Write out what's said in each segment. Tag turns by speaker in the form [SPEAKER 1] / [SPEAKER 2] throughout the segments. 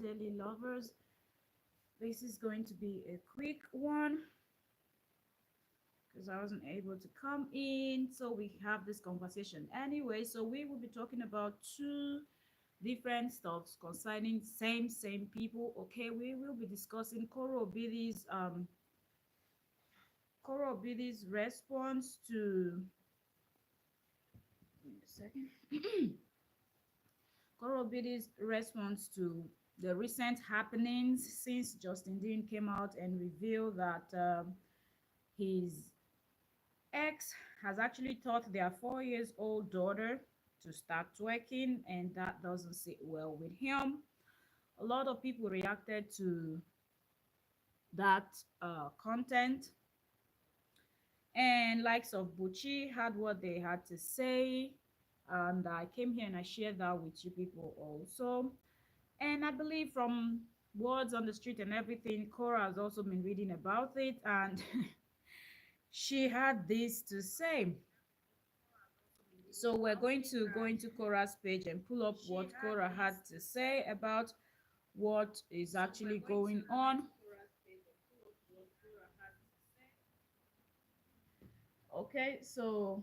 [SPEAKER 1] daily lovers. This is going to be a quick one because I wasn't able to come in. So we have this conversation anyway. So we will be talking about two different stuffs concerning same people. Okay, we will be discussing Koro Obidi's response to give me a second. Koro Obidi's response to the recent happenings since Justin Dean came out and revealed that his ex has actually taught their 4 years old daughter to start twerking, and that doesn't sit well with him. A lot of people reacted to that content, and likes of Bucci had what they had to say, and I came here and I shared that with you people also. And I believe from words on the street and everything, Cora has also been reading about it, and she had this to say. So we're going to go into Cora's page and pull up what Cora had to say about what is actually going on. Okay, so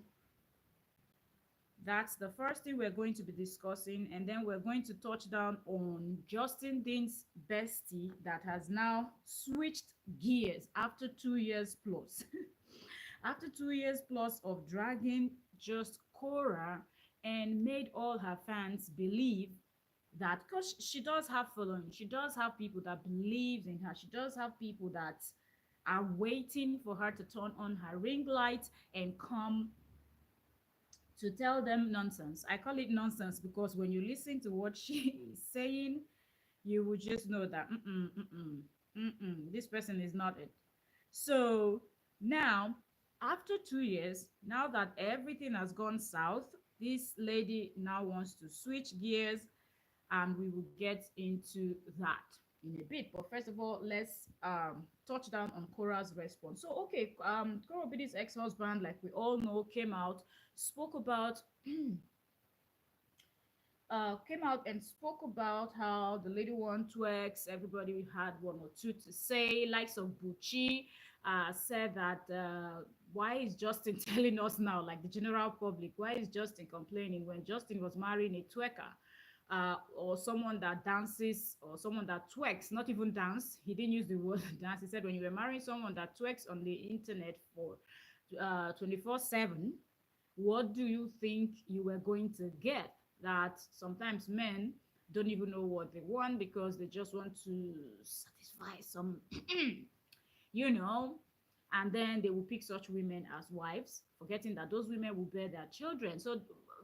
[SPEAKER 1] that's the first thing we're going to be discussing, and then we're going to touch down on Justin Dean's bestie that has now switched gears after 2 years plus. After 2 years plus of dragging just Cora and made all her fans believe that, because she does have following, she does have people that believes in her, she does have people that are waiting for her to turn on her ring light and come to tell them nonsense. I call it nonsense because when you listen to what she is saying, you will just know that this person is not it. So now, after 2 years, now that everything has gone south, this lady now wants to switch gears, and we will get into that in a bit. But first of all, let's touch down on Cora's response. So okay, Cora Bidi's ex-husband, like we all know, spoke about came out and spoke about how the lady one twerks. Everybody had one or two to say. Likes of Bucci said that why is Justin telling us now, like the general public, why is Justin complaining when Justin was marrying a twerker? Or someone that dances or someone that twerks, not even dance. He didn't use the word dance. He said when you were marrying someone that twerks on the internet for 24/7, what do you think you were going to get? That sometimes men don't even know what they want because they just want to satisfy some, you know, and then they will pick such women as wives, forgetting that those women will bear their children. So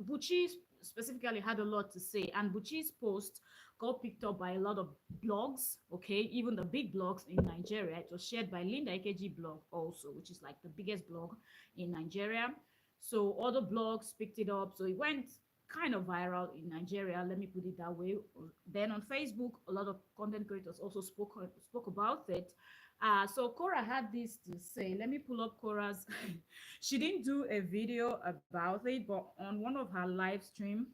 [SPEAKER 1] Bucci specifically had a lot to say, and Bucci's post got picked up by a lot of blogs, okay, even the big blogs in Nigeria. It was shared by Linda Ikeji blog also, which is like the biggest blog in Nigeria. So other blogs picked it up, so it went kind of viral in Nigeria, let me put it that way. Then on Facebook, a lot of content creators also spoke about it. So Cora had this to say. Let me pull up Cora's. She didn't do a video about it, but on one of her live stream,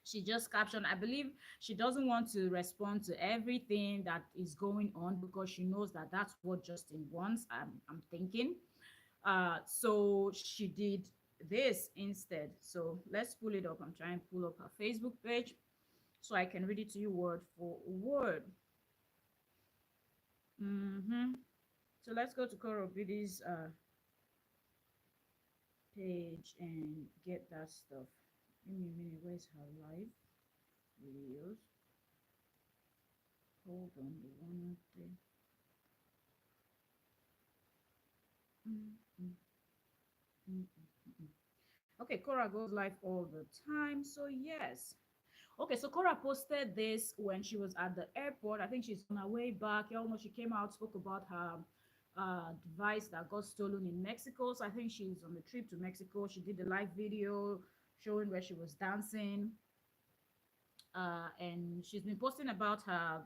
[SPEAKER 1] she just captioned, I believe she doesn't want to respond to everything that is going on because she knows that that's what Justin wants. I'm thinking. So she did this instead. So let's pull it up. I'm trying to pull up her Facebook page so I can read it to you word for word. So let's go to Cora Bidi's page and get that stuff. Give me a minute. Where's her live videos? Hold on, the one up there. Okay, Cora goes live all the time. So yes. Okay, so Cora posted this when she was at the airport. I think she's on her way back. You all know she came out, spoke about her device that got stolen in Mexico. So I think she's on the trip to Mexico. She did a live video showing where she was dancing. And she's been posting about her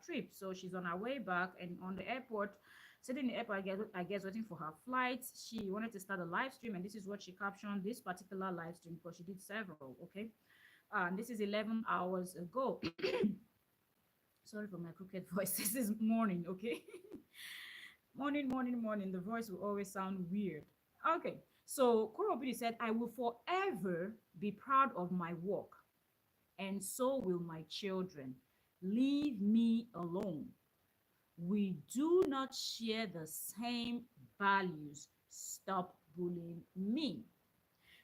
[SPEAKER 1] trip. So she's on her way back and on the airport, sitting in the airport, I guess waiting for her flight. She wanted to start a live stream, and this is what she captioned this particular live stream because she did several. Okay, and this is 11 hours ago. Sorry for my crooked voice. This is morning, okay? Morning, morning, morning. The voice will always sound weird. Okay, so Korobidi said, I will forever be proud of my work, and so will my children. Leave me alone. We do not share the same values. Stop bullying me.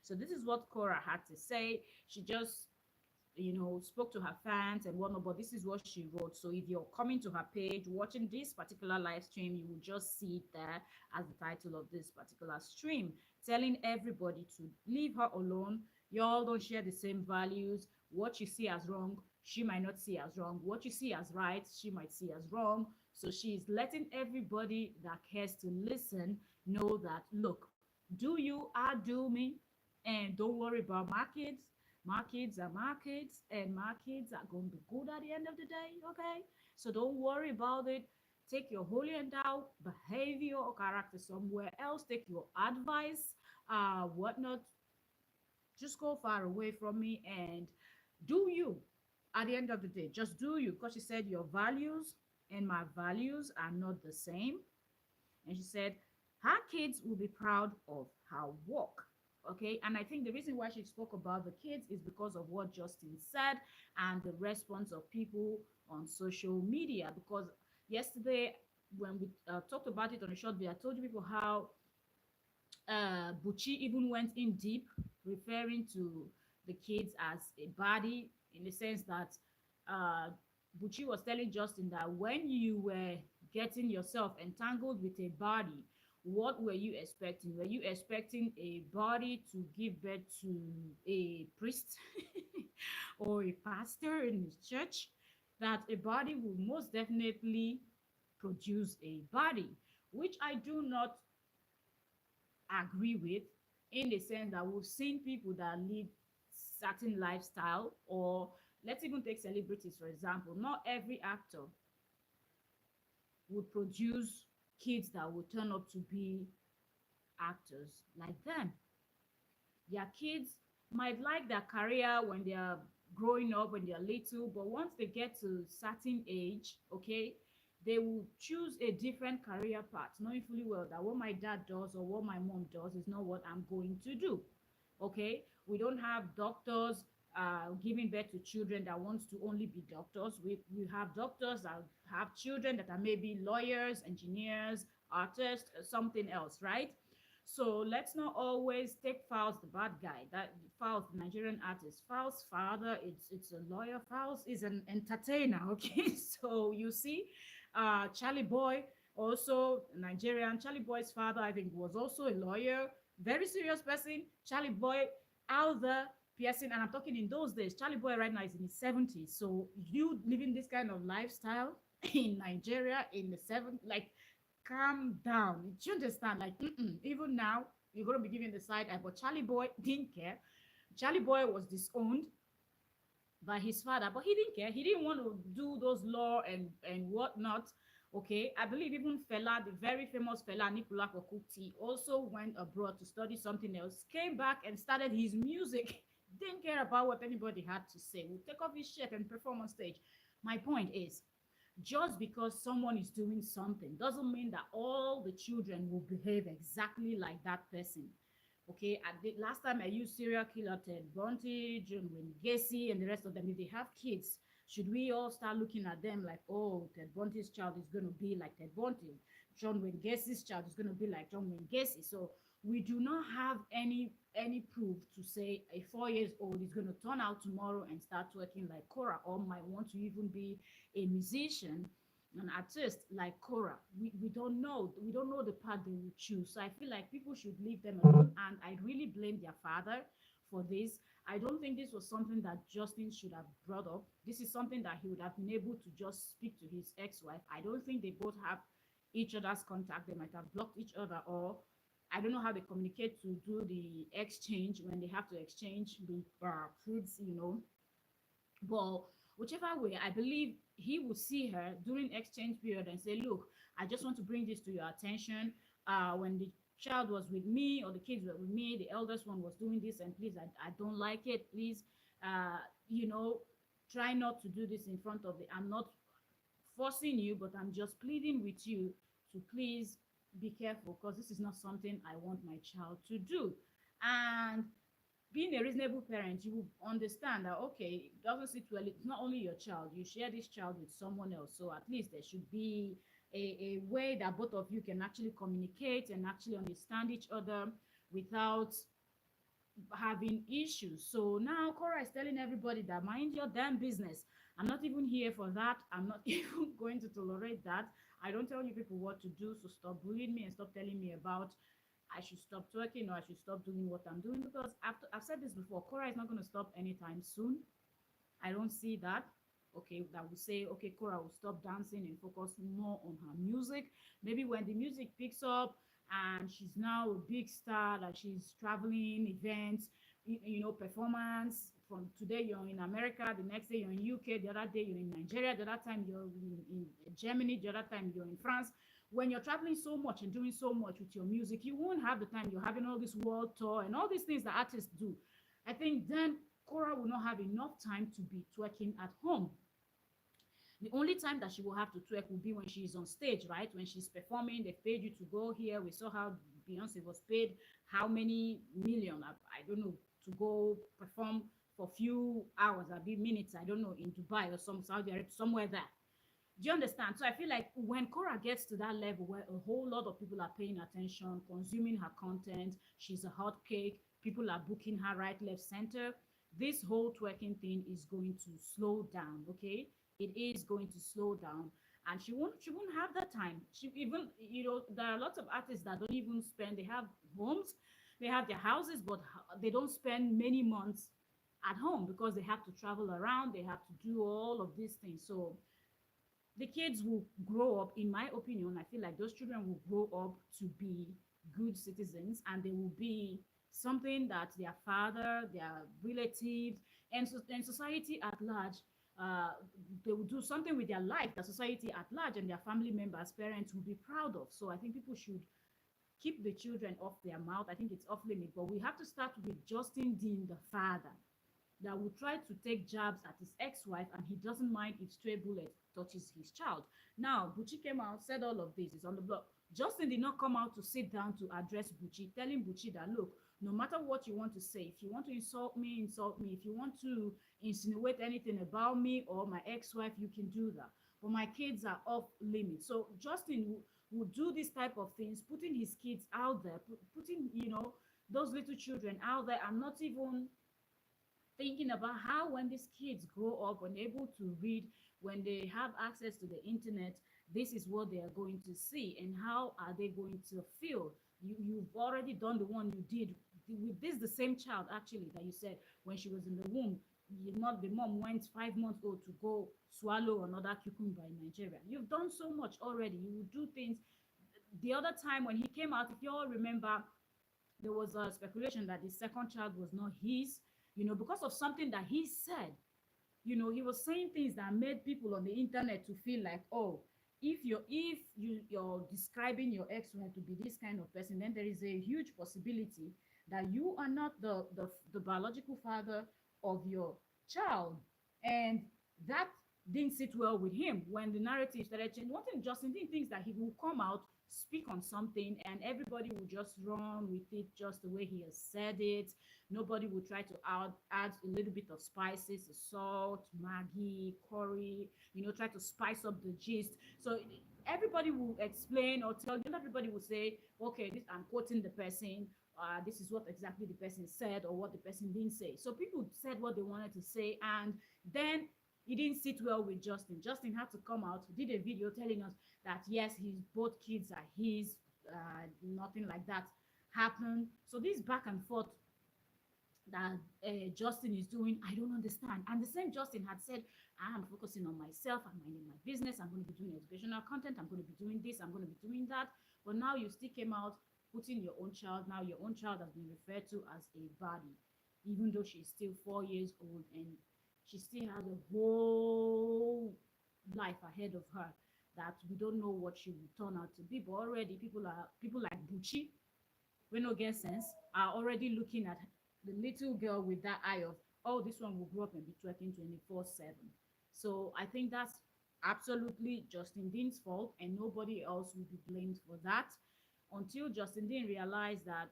[SPEAKER 1] So this is what Cora had to say. She just spoke to her fans and whatnot, but this is what she wrote. So if you're coming to her page, watching this particular live stream, you will just see it there as the title of this particular stream, telling everybody to leave her alone. Y'all don't share the same values. What you see as wrong, she might not see as wrong. What you see as right, she might see as wrong. So she's letting everybody that cares to listen know that, look, do you, I do me, and don't worry about my kids. My kids are my kids, and my kids are going to be good at the end of the day, okay? So don't worry about it. Take your holy endowed behavior or character somewhere else. Take your advice, whatnot. Just go far away from me and do you. At the end of the day, just do you. Because she said your values and my values are not the same. And she said her kids will be proud of her work. Okay, and I think the reason why she spoke about the kids is because of what Justin said and the response of people on social media. Because yesterday, when we talked about it on a short video, I told you people how Bucci even went in deep, referring to the kids as a body, in the sense that uh, Bucci was telling Justin that when you were getting yourself entangled with a body, what were you expecting? Were you expecting a body to give birth to a priest or a pastor in his church? That a body will most definitely produce a body, which I do not agree with, in the sense that we've seen people that lead certain lifestyle, or let's even take celebrities for example. Not every actor would produce kids that would turn up to be actors like them. Their kids might like their career when they are growing up, when they are little, but once they get to certain age, okay, they will choose a different career path, knowing fully well that what my dad does or what my mom does is not what I'm going to do. Okay, we don't have doctors giving birth to children that wants to only be doctors. We have doctors that have children that are maybe lawyers, engineers, artists, something else, right? So let's not always take Fowles the bad guy. That Fowles, the Nigerian artist, Fowles' father, it's a lawyer. Fowles is an entertainer. Okay, so you see, Charlie Boy, also Nigerian. Charlie Boy's father, I think, was also a lawyer. Very serious person. Charlie Boy out there piercing, and I'm talking in those days. Charlie Boy right now is in his 70s. So you living this kind of lifestyle in Nigeria in the seven, like, calm down. Do you understand? Like, even now, you're going to be giving the side eye. But Charlie Boy didn't care. Charlie Boy was disowned by his father, but he didn't care. He didn't want to do those law and whatnot. Okay, I believe even Fela, the very famous Fela Nikolako Kuti, also went abroad to study something else, came back and started his music. Didn't care about what anybody had to say. Would take off his shirt and perform on stage. My point is, just because someone is doing something doesn't mean that all the children will behave exactly like that person. Okay, at the last time I used serial killer Ted Bundy, John Wayne Gacy, and the rest of them, if they have kids, should we all start looking at them like, oh, Ted Bundy's child is going to be like Ted Bundy, John Wayne Gacy's child is going to be like John Wayne Gacy? So we do not have any proof to say a 4 years old is going to turn out tomorrow and start working like Cora, or might want to even be a musician, an artist like Cora. We don't know. We don't know the path they will choose. So I feel like people should leave them alone. And I really blame their father for this. I don't think this was something that Justin should have brought up. This is something that he would have been able to just speak to his ex-wife. I don't think they both have each other's contact. They might have blocked each other, or I don't know how they communicate to do the exchange when they have to exchange the kids. But whichever way, I believe he would see her during exchange period and say, look, I just want to bring this to your attention. When the child was with me, or the kids were with me, the eldest one was doing this, and please, I don't like it. Please, uh, you know, try not to do this in front of the, I'm not forcing you, but I'm just pleading with you to please be careful because this is not something I want my child to do. And being a reasonable parent, you will understand that okay, it doesn't sit well. It's not only your child, you share this child with someone else. So at least there should be a way that both of you can actually communicate and actually understand each other without having issues. So now Cora is telling everybody that mind your damn business. I'm not even here for that. I'm not even going to tolerate that. I don't tell you people what to do, so stop bullying me and stop telling me about I should stop twerking or I should stop doing what I'm doing because after I've said this before, Cora is not going to stop anytime soon. I don't see that. Okay, that will say, okay, Cora will stop dancing and focus more on her music. Maybe when the music picks up and she's now a big star, that she's traveling, events, performance. From today you're in America, the next day you're in UK, the other day you're in Nigeria, the other time you're in Germany, the other time you're in France. When you're traveling so much and doing so much with your music, you won't have the time. You're having all this world tour and all these things that artists do. I think then Cora will not have enough time to be twerking at home. The only time that she will have to twerk will be when she's on stage, right? When she's performing, they've paid you to go here. We saw how Beyonce was paid how many million, I don't know, to go perform for a few hours, a few minutes, I don't know, in Dubai or some Saudi Arabia, somewhere there. Do you understand? So I feel like when Cora gets to that level where a whole lot of people are paying attention, consuming her content, she's a hot cake, people are booking her right, left, center, this whole twerking thing is going to slow down, okay? It is going to slow down. And she won't have that time. She even, there are lots of artists that don't even spend, they have homes, they have their houses, but they don't spend many months at home because they have to travel around, they have to do all of these things. So the kids will grow up, in my opinion, I feel like those children will grow up to be good citizens and they will be something that their father, their relatives, and society at large, uh, they will do something with their life that society at large and their family members, parents will be proud of. So I think people should keep the children off their mouth. I think it's off limit, but we have to start with Justin Dean, the father that will try to take jabs at his ex-wife and he doesn't mind if stray bullet touches his child. Now, Bucci came out, said all of this, is on the block. Justin did not come out to sit down to address Bucci, telling Bucci that, look, no matter what you want to say, if you want to insult me, insult me. If you want to insinuate anything about me or my ex-wife, you can do that. But my kids are off limits. So Justin would do this type of things, putting his kids out there, putting, those little children out there and not even thinking about how when these kids grow up, when they're able to read, when they have access to the internet, this is what they are going to see and how are they going to feel. You've already done the one you did with this the same child actually that you said when she was in the womb, not the mom went 5 months old to go swallow another cucumber in Nigeria. You've done so much already. You will do things. The other time when he came out, if you all remember, there was a speculation that the second child was not his, because of something that he said. He was saying things that made people on the internet to feel like, oh, if you're describing your ex-wife to be this kind of person, then there is a huge possibility that you are not the biological father of your child. And that didn't sit well with him when the narrative started changing. One thing Justin didn't think that he will come out, speak on something, and everybody will just run with it just the way he has said it. Nobody will try to add a little bit of spices, salt, Maggi, curry, try to spice up the gist. So everybody will explain or tell you, everybody will say, okay, this, I'm quoting the person. This is what exactly the person said or what the person didn't say. So people said what they wanted to say, and then it didn't sit well with Justin. Justin had to come out, did a video telling us that yes, his both kids are his, nothing like that happened. So this back and forth that Justin is doing, I don't understand. And the same Justin had said, I am focusing on myself, I'm minding my business, I'm going to be doing educational content, I'm going to be doing this, I'm going to be doing that. But now you still came out putting your own child, now your own child has been referred to as a body, even though she's still 4 years old and she still has a whole life ahead of her that we don't know what she will turn out to be. But already people like Bucci, we no get sense, are already looking at the little girl with that eye of, oh, this one will grow up and be twerking 24/7. So I think that's absolutely Justin Dean's fault, and nobody else will be blamed for that until Justin Dean realized that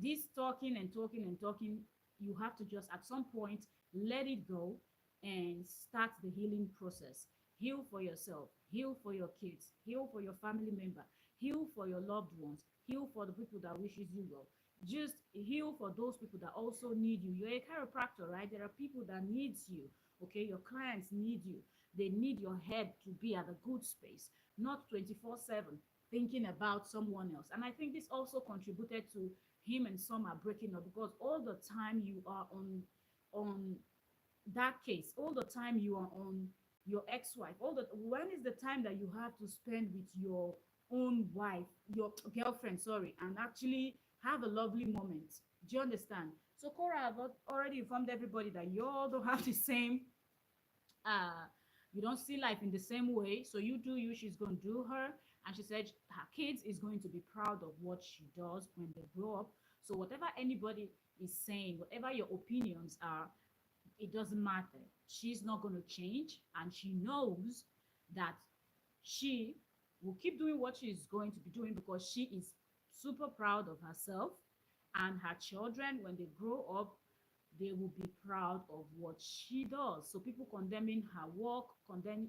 [SPEAKER 1] this talking and talking and talking, you have to just at some point let it go and start the healing process. Heal for yourself, heal for your kids, heal for your family member, heal for your loved ones, heal for the people that wishes you well. Just heal for those people that also need you. You're a chiropractor, right? There are people that needs you. Okay, your clients need you. They need your head to be at a good space, not 24/7 thinking about someone else. And I think this also contributed to him and Summer breaking up, because all the time you are on that case, all the time you are on your ex-wife, all the when is the time that you have to spend with your own wife, your girlfriend, sorry, and actually have a lovely moment? Do you understand? So Cora have already informed everybody that you all don't have the same uh you don't see life in the same way, so you do you, she's going to do her. And she said her kids is going to be proud of what she does when they grow up. So whatever anybody is saying, whatever your opinions are, it doesn't matter. She's not going to change, and she knows that she will keep doing what she's going to be doing because she is super proud of herself. And her children, when they grow up, they will be proud of what she does. So people condemning her work, condemning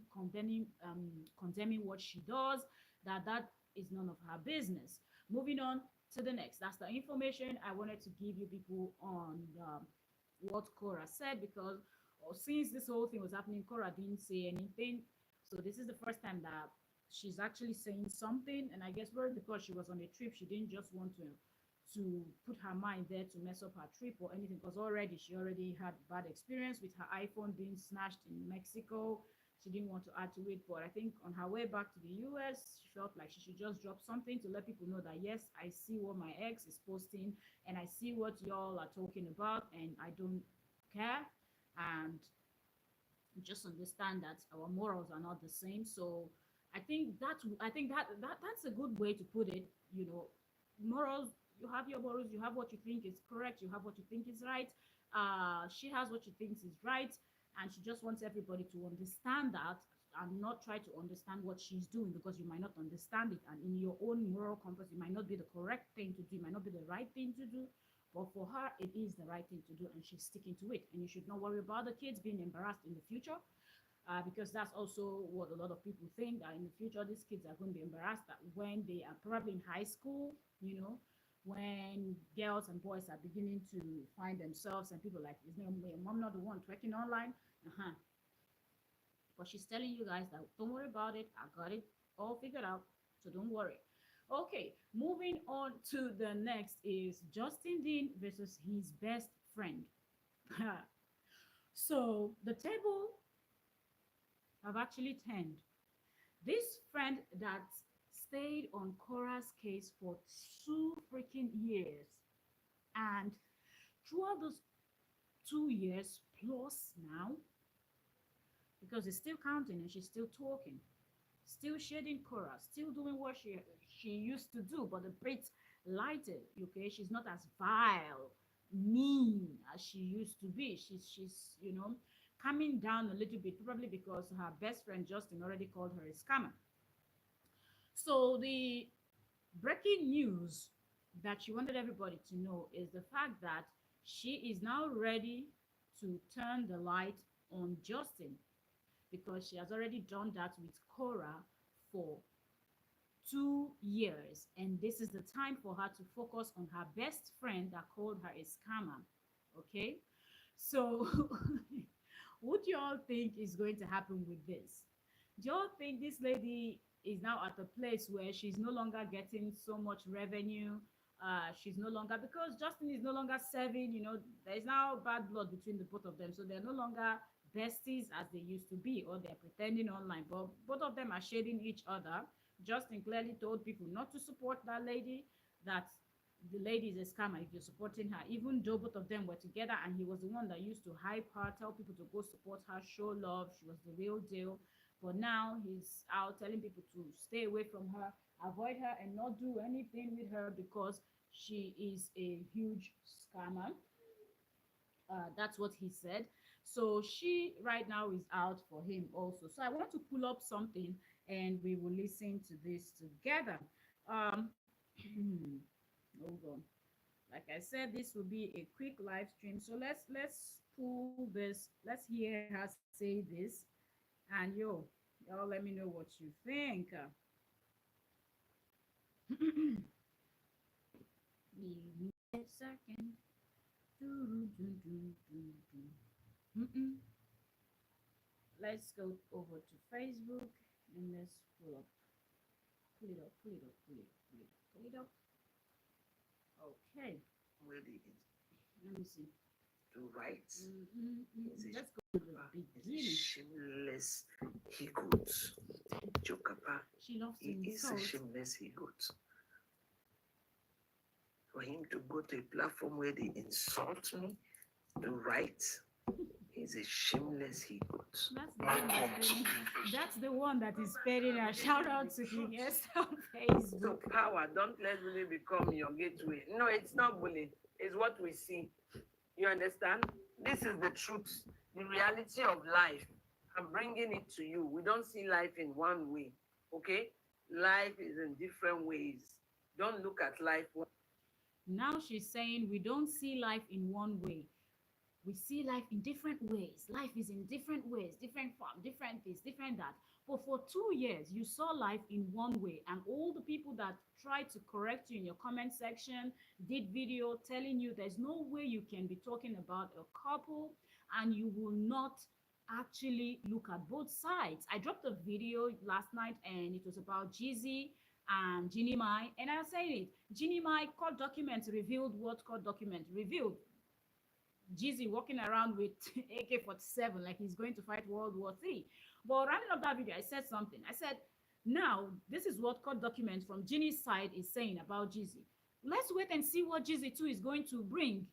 [SPEAKER 1] what she does, that is none of her business. Moving on to the next. That's the information I wanted to give you people on what Cora said, because since this whole thing was happening, Cora didn't say anything. So this is the first time that she's actually saying something, and I guess probably because she was on a trip, she didn't just want to put her mind there to mess up her trip or anything, because already she already had bad experience with her iPhone being snatched in Mexico. She didn't want to add to it, but I think on her way back to the US, she felt like she should just drop something to let people know that yes, I see what my ex is posting, and I see what y'all are talking about, and I don't care. And just understand that our morals are not the same. So I think that's a good way to put it. Morals, you have your morals, you have what you think is correct, you have what you think is right. She has what she thinks is right, and she just wants everybody to understand that, and not try to understand what she's doing, because you might not understand it, and in your own moral compass it might not be the correct thing to do, it might not be the right thing to do. But for her, it is the right thing to do, and she's sticking to it. And you should not worry about the kids being embarrassed in the future, because that's also what a lot of people think, that in the future these kids are going to be embarrassed, that when they are probably in high school, when girls and boys are beginning to find themselves, and people like, is your mom not the one twerking online? Uh-huh. But she's telling you guys that don't worry about it. I got it all figured out. So don't worry. Okay, moving on to the next is Justin Dean versus his best friend. So the table have actually turned. This friend that stayed on Cora's case for 2 freaking years, and throughout those 2 years plus now, because it's still counting and she's still talking, still shading Cora, still doing what she used to do, but the bit lighter. Okay, she's not as vile, mean as she used to be. She's coming down a little bit, probably because her best friend Justin already called her a scammer. So the breaking news that she wanted everybody to know is the fact that she is now ready to turn the light on Justin, because she has already done that with Cora for 2 years. And this is the time for her to focus on her best friend that called her a scammer. Okay? So, what do y'all think is going to happen with this? Do y'all think this lady is now at a place where she's no longer getting so much revenue? She's no longer, because Justin is no longer serving, there's now bad blood between the both of them. So they're no longer besties as they used to be, or they're pretending online, but both of them are shading each other. Justin clearly told people not to support that lady, that the lady is a scammer if you're supporting her, even though both of them were together, and he was the one that used to hype her, tell people to go support her, show love, she was the real deal. But now he's out telling people to stay away from her, avoid her, and not do anything with her because she is a huge scammer. That's what he said. So she right now is out for him also. So I want to pull up something and we will listen to this together. Um, hold on. Like I said, this will be a quick live stream. So let's pull this. Let's hear her say this, and y'all let me know what you think. Give me a second. Mm-mm. Let's go over to Facebook and let's pull it up, pull it up, pull it up, pull it up, pull it up. Okay,
[SPEAKER 2] Where the is
[SPEAKER 1] let me see.
[SPEAKER 2] to write
[SPEAKER 1] Let's go to the
[SPEAKER 2] is a
[SPEAKER 1] beginning.
[SPEAKER 2] shameless he goat. Jokapa,
[SPEAKER 1] She loves to
[SPEAKER 2] he is a
[SPEAKER 1] insult.
[SPEAKER 2] shameless he goat. For him to go to a platform where they insult me to write, he's a shameless he goat.
[SPEAKER 1] That's the one that is spreading a shout out to King S on
[SPEAKER 2] So
[SPEAKER 1] Facebook.
[SPEAKER 2] power, don't let bullying become your gateway. No, it's not bullying. It's what we see. You understand? This is the truth, the reality of life. I'm bringing it to you. We don't see life in one way, okay? Life is in different ways. Don't look at life.
[SPEAKER 1] Now she's saying we don't see life in one way. We see life in different ways. Life is in different ways, different form, different this, different that. But for 2 years, you saw life in one way, and all the people that tried to correct you in your comment section did video telling you there's no way you can be talking about a couple and you will not actually look at both sides. I dropped a video last night and it was about Jeezy and Ginny Mai, and I was saying it. Ginny Mai court documents revealed what court document revealed. Jeezy walking around with AK-47 like he's going to fight World War III. But rounding up that video, I said something. I said, now, this is what court documents from Ginny's side is saying about Jeezy. Let's wait and see what Jeezy 2 is going to bring.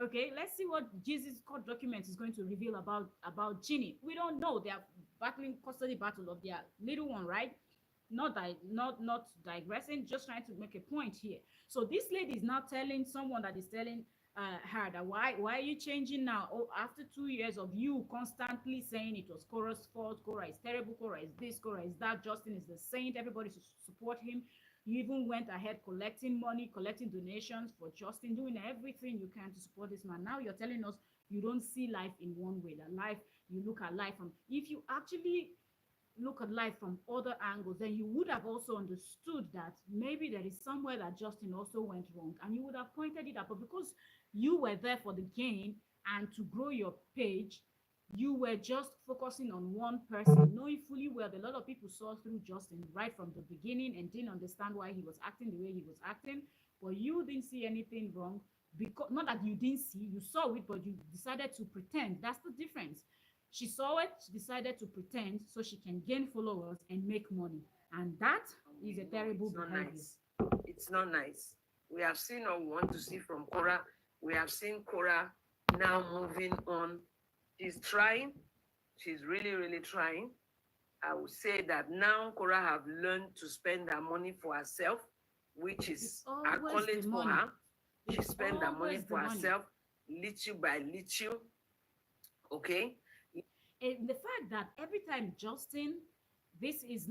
[SPEAKER 1] Okay, let's see what Jeezy's court document is going to reveal about Ginny. We don't know. They are battling custody battle of their little one, right? Not digressing, just trying to make a point here. So this lady is now telling someone that is telling her that why are you changing now? Oh, after 2 years of you constantly saying it was Korra's fault, Korra is terrible, Korra is this, Korra is that, Justin is the saint, everybody should support him. You even went ahead collecting money, collecting donations for Justin, doing everything you can to support this man. Now you're telling us you don't see life in one way. That life, you look at life from, if you actually look at life from other angles, then you would have also understood that maybe there is somewhere that Justin also went wrong, and you would have pointed it out. But because you were there for the gain and to grow your page, you were just focusing on one person, knowing fully well that a lot of people saw through Justin right from the beginning and didn't understand why he was acting the way he was acting. But you didn't see anything wrong, because not that you didn't see, you saw it, but you decided to pretend. That's the difference. She saw it, she decided to pretend so she can gain followers and make money. And that is a
[SPEAKER 2] No,
[SPEAKER 1] terrible
[SPEAKER 2] it's not
[SPEAKER 1] behavior.
[SPEAKER 2] nice. It's not nice. We have seen what we want to see from Korra. We have seen Korra now moving on. She's trying. She's really, really trying. I would say that now Korra have learned to spend her money for herself, which
[SPEAKER 1] It's
[SPEAKER 2] is
[SPEAKER 1] always the
[SPEAKER 2] accolade for
[SPEAKER 1] money.
[SPEAKER 2] her. She
[SPEAKER 1] It's
[SPEAKER 2] spend her money
[SPEAKER 1] always the
[SPEAKER 2] for
[SPEAKER 1] money.
[SPEAKER 2] herself, little by little. Okay.
[SPEAKER 1] And the fact that every time Justin, this is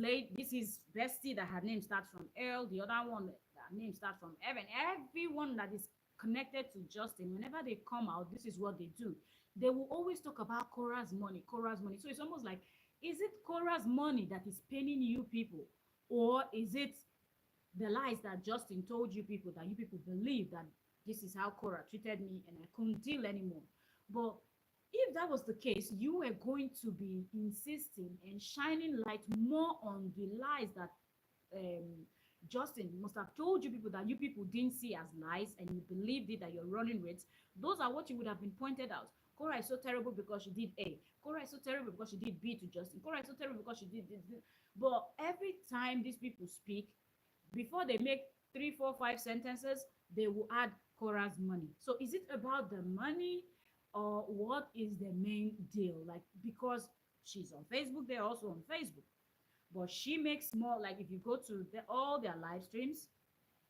[SPEAKER 1] Bestie that her name starts from L, the other one that her name starts from Evan, everyone that is connected to Justin, whenever they come out, this is what they do. They will always talk about Korra's money, Korra's money. So it's almost like, is it Korra's money that is paying you people? Or is it the lies that Justin told you people that you people believe that this is how Korra treated me and I couldn't deal anymore? But if that was the case, you were going to be insisting and shining light more on the lies that um, Justin must have told you people that you people didn't see as lies and you believed it, that you're running with. Those are what you would have been pointed out. Korra is so terrible because she did A. Korra is so terrible because she did B to Justin. Korra is so terrible because she did this. But every time these people speak, before they make three, four, five sentences, they will add Korra's money. So is it about the money or what is the main deal? Like, because she's on Facebook, they're also on Facebook. But she makes more, like if you go to all their live streams,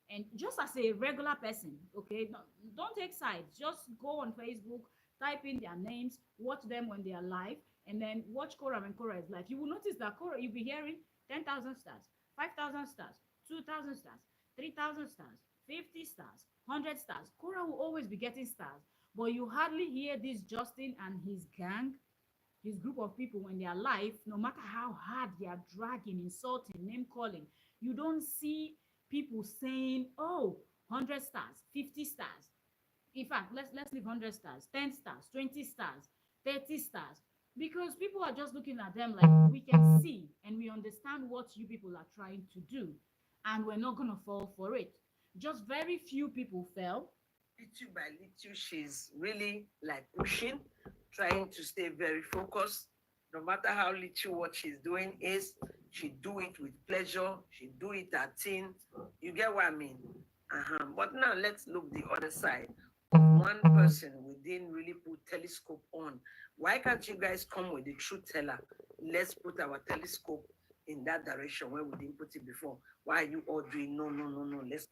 [SPEAKER 1] and just as a regular person, okay, no, don't take sides, just go on Facebook, type in their names, watch them when they are live, and then watch Korra when Korra is live. You will notice that Korra, you'll be hearing 10,000 stars, 5,000 stars, 2,000 stars, 3,000 stars, 50 stars, 100 stars. Korra will always be getting stars, but you hardly hear this Justin and his gang, his group of people, when they are live, no matter how hard they are dragging, insulting, name calling, you don't see people saying, oh, 100 stars, 50 stars. In fact, let's leave 100 stars, 10 stars, 20 stars, 30 stars, because people are just looking at them like, we can see and we understand what you people are trying to do, and we're not going to fall for it. Just very few people fell.
[SPEAKER 2] Little by little, she's really like pushing, trying to stay very focused. No matter how little what she's doing is, she do it with pleasure. She do it at teen. You get what I mean? But now let's look the other side. One person we didn't really put telescope on. Why can't you guys come with the truth teller? Let's put our telescope in that direction where we didn't put it before. Why are you all doing no, no, no, no? Let's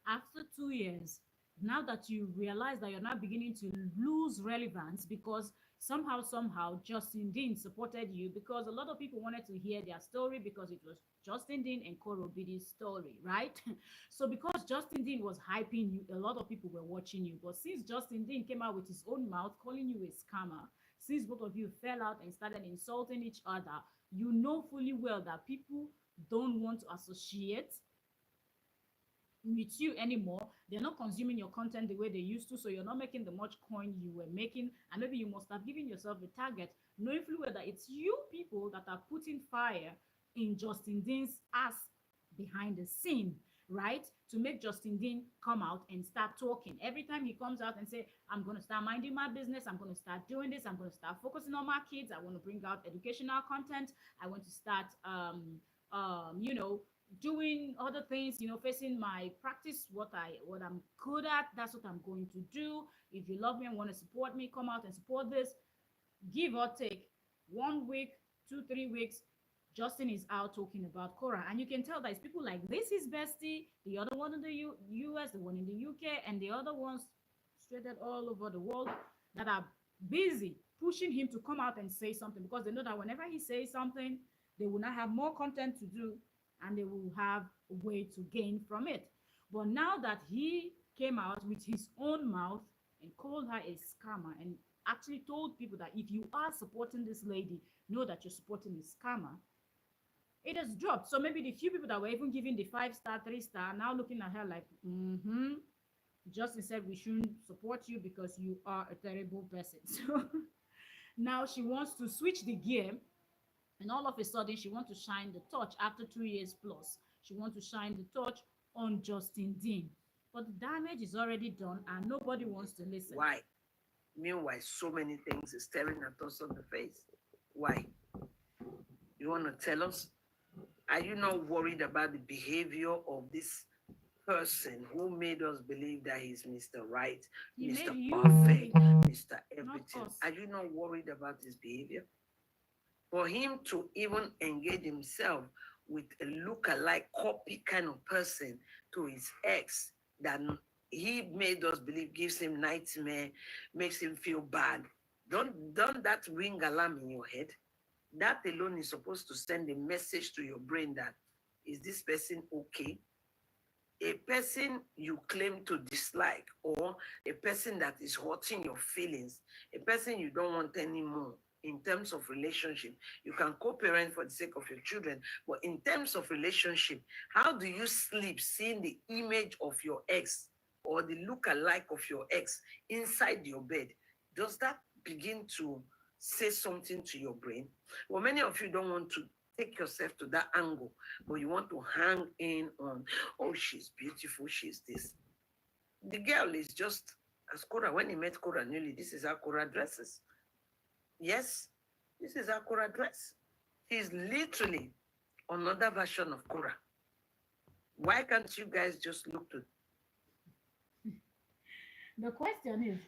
[SPEAKER 1] After 2 years, now that you realize that you're now beginning to lose relevance, because somehow Justin Dean supported you, because a lot of people wanted to hear their story because it was Justin Dean and Koro Bidi's story, right? So because Justin Dean was hyping you, a lot of people were watching you. But since Justin Dean came out with his own mouth calling you a scammer, since both of you fell out and started insulting each other, you know fully well that people don't want to associate with you anymore. They're not consuming your content the way they used to, so you're not making the much coin you were making, and maybe you must have given yourself a target, knowing fully well that it's you people that are putting fire in Justin Dean's ass behind the scene, right? To make Justin Dean come out and start talking. Every time he comes out and say, I'm going to start minding my business, I'm going to start doing this, I'm going to start focusing on my kids, I want to bring out educational content, I want to start you know, doing other things, facing my practice, what I'm good at, that's what I'm going to do. If you love me and want to support me, come out and support this. Give or take 1 week, 2 3 weeks, Justin is out talking about Korra, and you can tell that it's people like this, his bestie, the other one in the US, the one in the UK, and the other ones stranded all over the world, that are busy pushing him to come out and say something, because they know that whenever he says something, they will not have more content to do, and they will have a way to gain from it. But now that he came out with his own mouth and called her a scammer, and actually told people that if you are supporting this lady, know that you're supporting a scammer, it has dropped. So maybe the few people that were even giving the 5 star, 3 star, now looking at her like, Justin said we shouldn't support you because you are a terrible person. So now she wants to switch the gear, and all of a sudden she wants to shine the torch after 2 years plus. She wants to shine the torch on Justin Dean. But the damage is already done and nobody wants to listen.
[SPEAKER 2] why? Meanwhile, so many things is staring at us on the face. Why? You want to tell us? Are you not worried about the behavior of this person who made us believe that he's Mr. Right,
[SPEAKER 1] He
[SPEAKER 2] Mr.
[SPEAKER 1] made you,
[SPEAKER 2] Perfect, Mr.
[SPEAKER 1] not
[SPEAKER 2] Everything?
[SPEAKER 1] us.
[SPEAKER 2] Are you not worried about his behavior? For him to even engage himself with a look-alike copy kind of person to his ex that he made us believe gives him nightmare, makes him feel bad. Don't that ring alarm in your head? That alone is supposed to send a message to your brain that, is this person okay? A person you claim to dislike, or a person that is hurting your feelings, a person you don't want anymore in terms of relationship. You can co-parent for the sake of your children, but in terms of relationship, how do you sleep seeing the image of your ex or the look-alike of your ex inside your bed? Does that begin to say something to your brain? Well, many of you don't want to take yourself to that angle, but you want to hang in on, oh, she's beautiful, she's this. The girl is just as Korra. When he met Korra newly, this is how Korra dresses. Yes, this is how Korra dress. She's literally another version of Korra. Why can't you guys just look to?
[SPEAKER 1] The question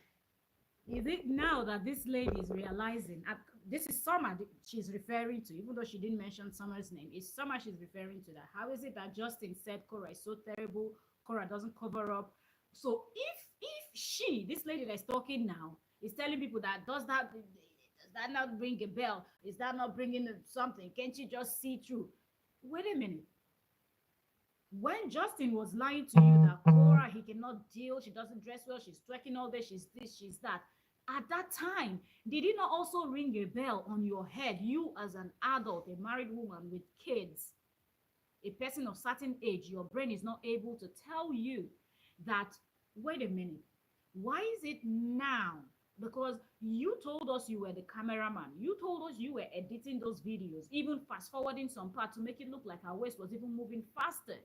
[SPEAKER 1] is it now that this lady is realizing, this is Summer she's referring to, even though she didn't mention Summer's name, it's Summer she's referring to, that how is it that Justin said Korra is so terrible, Korra doesn't cover up? So if this lady that's talking now, is telling people that does that not ring a bell? Is that not bringing something? Can't you just see through? Wait a minute. When Justin was lying to you that Cora, he cannot deal, she doesn't dress well, she's twerking all day, she's this, she's that. At that time, did it not also ring a bell on your head? You, as an adult, a married woman with kids, a person of certain age, your brain is not able to tell you that, wait a minute, why is it now? Because you told us you were the cameraman, you told us you were editing those videos, even fast forwarding some part to make it look like her waist was even moving faster,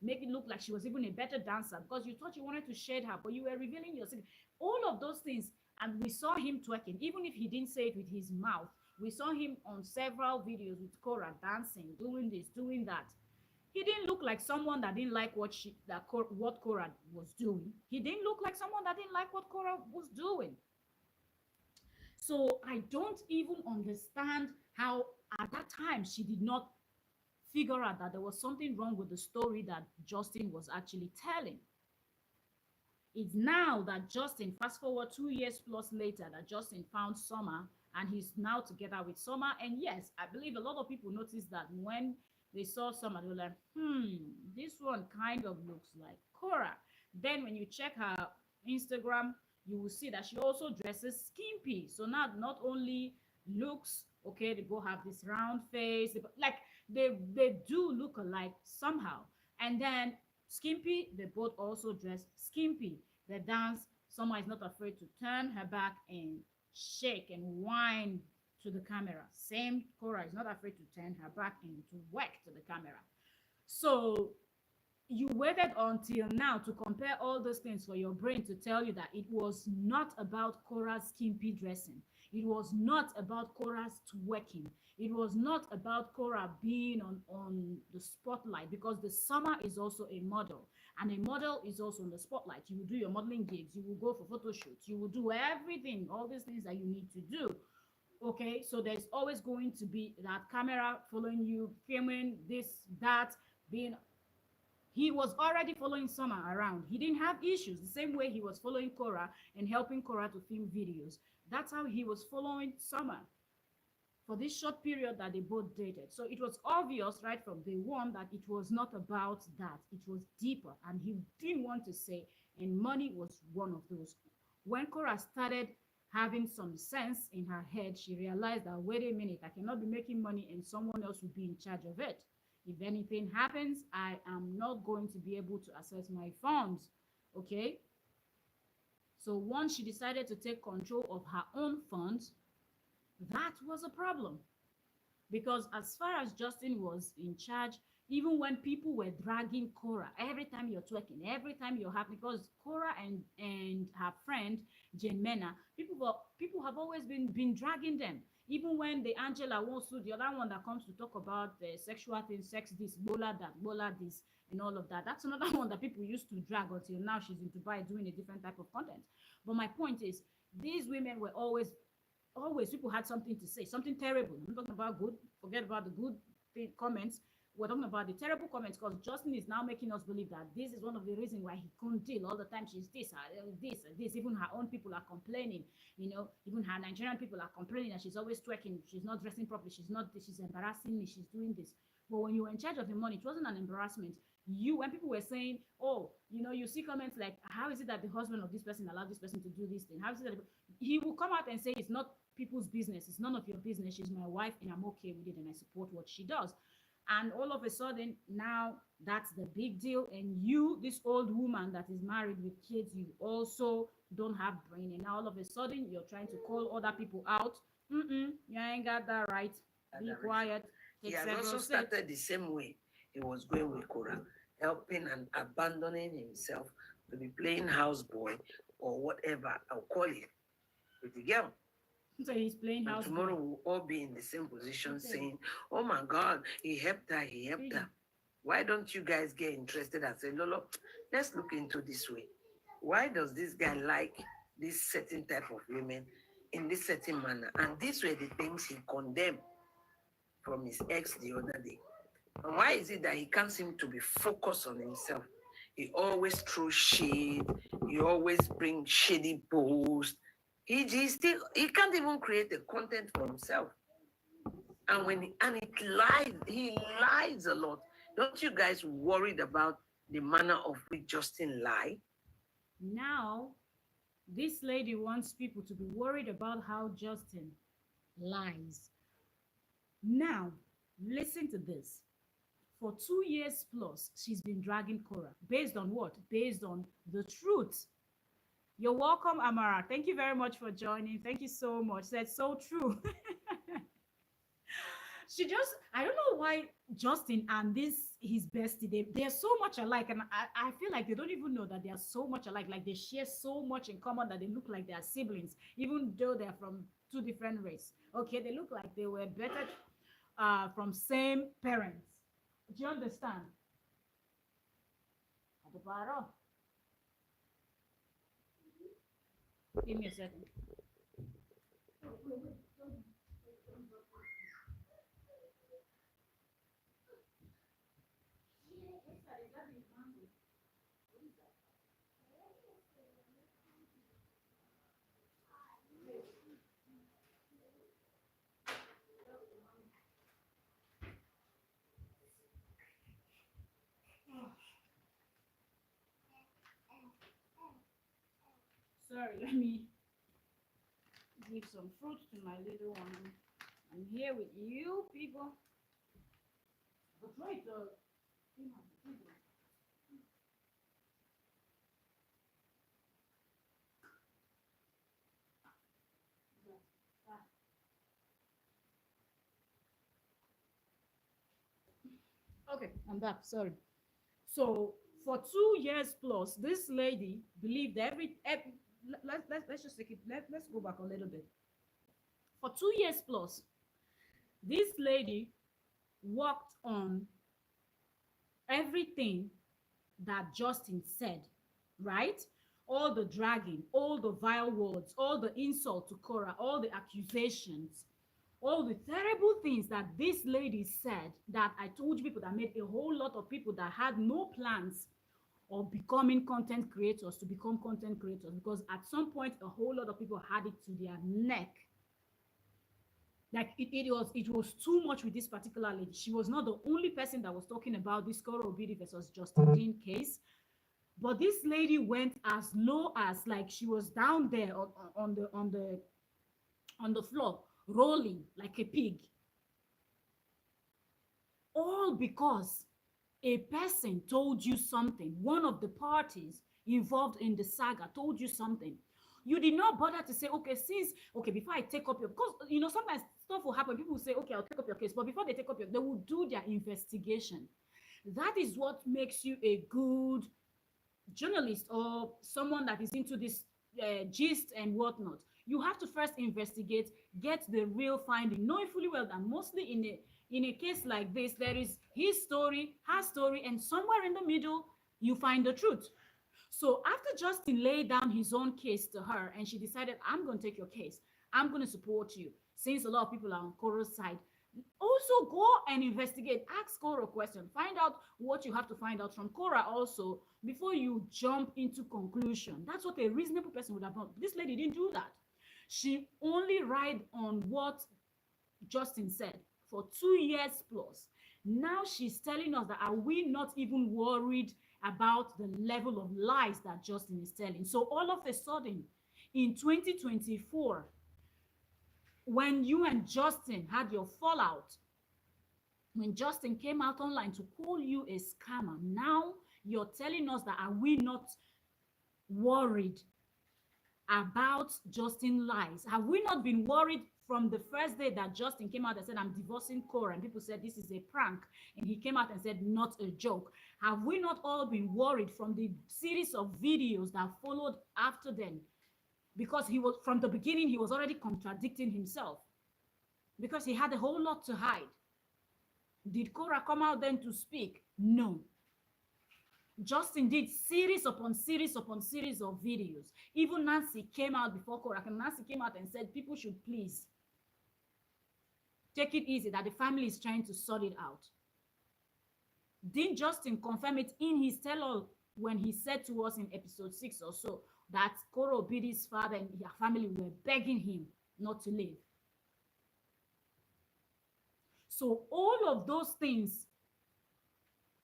[SPEAKER 1] make it look like she was even a better dancer, because you thought you wanted to shade her, but you were revealing your secret. All of those things. And we saw him twerking, even if he didn't say it with his mouth. We saw him on several videos with Cora dancing, doing this, doing that. He didn't look like someone that didn't like what Cora was doing. He didn't look like someone that didn't like what Cora was doing. So I don't even understand how at that time she did not figure out that there was something wrong with the story that Justin was actually telling. It's now that Justin, fast forward 2 years plus later, that Justin found Summer and he's now together with Summer. And yes, I believe a lot of people noticed that when they saw Summer, they were like, this one kind of looks like Cora. Then when you check her Instagram, you will see that she also dresses skimpy. So now not only looks okay, they both have this round face, like they do look alike somehow. And then skimpy, they both also dress skimpy. They dance. Someone is not afraid to turn her back and shake and whine to the camera. Same Cora is not afraid to turn her back and to whack to the camera. So you waited until now to compare all those things for your brain to tell you that it was not about Cora's skimpy dressing. It was not about Cora's twerking. It was not about Cora being on the spotlight, because the Summer is also a model, and a model is also on the spotlight. You will do your modeling gigs, you will go for photo shoots, you will do everything, all these things that you need to do. Okay, so there's always going to be that camera following you, filming this, that, being. He was already following Summer around. He didn't have issues the same way he was following Cora and helping Cora to film videos. That's how he was following Summer for this short period that they both dated. So it was obvious right from day one that it was not about that. It was deeper, and he didn't want to say, and money was one of those. When Cora started having some sense in her head, she realized that, wait a minute, I cannot be making money and someone else will be in charge of it. If anything happens, I am not going to be able to access my funds. Okay? So once she decided to take control of her own funds, that was a problem. Because as far as Justin was in charge, even when people were dragging Cora, every time you're twerking, every time you're happy, because Cora and her friend Jane Mena, people have always been dragging them. Even when the Angela Wosu, the other one that comes to talk about the sexual thing, sex this, bola this, and all of that. That's another one that people used to drag until now she's in Dubai doing a different type of content. But my point is, these women were always people had something to say, something terrible. I'm talking about good, forget about the good comments. We're talking about the terrible comments, because Justin is now making us believe that this is one of the reasons why he couldn't deal all the time. She's this. Even her own people are complaining. Even her Nigerian people are complaining that she's always twerking. She's not dressing properly. She's not this. She's embarrassing me. She's doing this. But when you were in charge of the money, it wasn't an embarrassment. When people were saying, oh, you see comments like, how is it that the husband of this person allowed this person to do this thing? How is it that he will come out and say, it's not people's business. It's none of your business. She's my wife and I'm okay with it and I support what she does. And all of a sudden, now that's the big deal. And you, this old woman that is married with kids, you also don't have brain. And now all of a sudden, you're trying to call other people out. You ain't got that right. Be quiet.
[SPEAKER 2] He has also started the same way he was going with Cora, helping and abandoning himself to be playing houseboy or whatever I'll call it with the girl.
[SPEAKER 1] So he's playing house.
[SPEAKER 2] Tomorrow we'll all be in the same position saying, oh my God, he helped her. Why don't you guys get interested and say, Lolo, let's look into this way. Why does this guy like this certain type of women in this certain manner? And these were the things he condemned from his ex the other day. And why is it that he can't seem to be focused on himself? He always throws shade. He always bring shady posts. He can't even create a content for himself. And he lies a lot. Don't you guys worried about the manner of which Justin lie?
[SPEAKER 1] Now, this lady wants people to be worried about how Justin lies. Now, listen to this. For 2 years plus, she's been dragging Korra. Based on what? Based on the truth. You're welcome, Amara. Thank you very much for joining. Thank you so much. That's so true. She just, I don't know why Justin and this his bestie, they're so much alike, and I feel like they don't even know that they are so much alike. Like they share so much in common that they look like they are siblings, even though they're from two different race. Okay, they look like they were better from same parents. Do you understand? Give me a second. Sorry, let me give some fruit to my little one. I'm here with you people. But wait, okay, I'm back. Sorry. So for 2 years plus, this lady believed every let's just take it. Let's go back a little bit. For 2 years plus, this lady worked on everything that Justin said, right? All the dragging, all the vile words, all the insult to Korra, all the accusations, all the terrible things that this lady said that I told you people that made a whole lot of people that had no plans of becoming content creators to become content creators, because at some point a whole lot of people had it to their neck. Like it was too much with this particular lady. She was not the only person that was talking about this Korra Obidi versus Justin Dean case. But this lady went as low as, like, she was down there on the floor rolling like a pig, all because a person told you something. One of the parties involved in the saga told you something. You did not bother to say, okay, before I take up your, because sometimes stuff will happen. People will say, okay, I'll take up your case, but before they take up they will do their investigation. That is what makes you a good journalist or someone that is into this gist and whatnot. You have to first investigate, get the real finding, knowing fully well that mostly in a case like this, there is his story, her story, and somewhere in the middle you find the truth. So after Justin laid down his own case to her and she decided, I'm going to take your case, I'm going to support you, since a lot of people are on Korra's side, also go and investigate, ask Korra a question, find out what you have to find out from Korra also before you jump into conclusion. That's what a reasonable person would have done. This lady didn't do that. She only relied on what Justin said for 2 years plus. Now she's telling us that, are we not even worried about the level of lies that Justin is telling? So all of a sudden in 2024, when you and Justin had your fallout, when Justin came out online to call you a scammer, now you're telling us that, are we not worried about Justin lies? Have we not been worried from the first day that Justin came out and said, I'm divorcing Korra, and people said this is a prank, and he came out and said not a joke? Have we not all been worried from the series of videos that followed after then? Because he was, from the beginning, he was already contradicting himself because he had a whole lot to hide. Did Korra come out then to speak? No. Justin did series upon series upon series of videos. Even Nancy came out before Korra, and Nancy came out and said people should please take it easy, that the family is trying to sort it out. Didn't Justin confirm it in his tell-all when he said to us in episode 6 or so that Koro Obidi's father and their family were begging him not to leave. So all of those things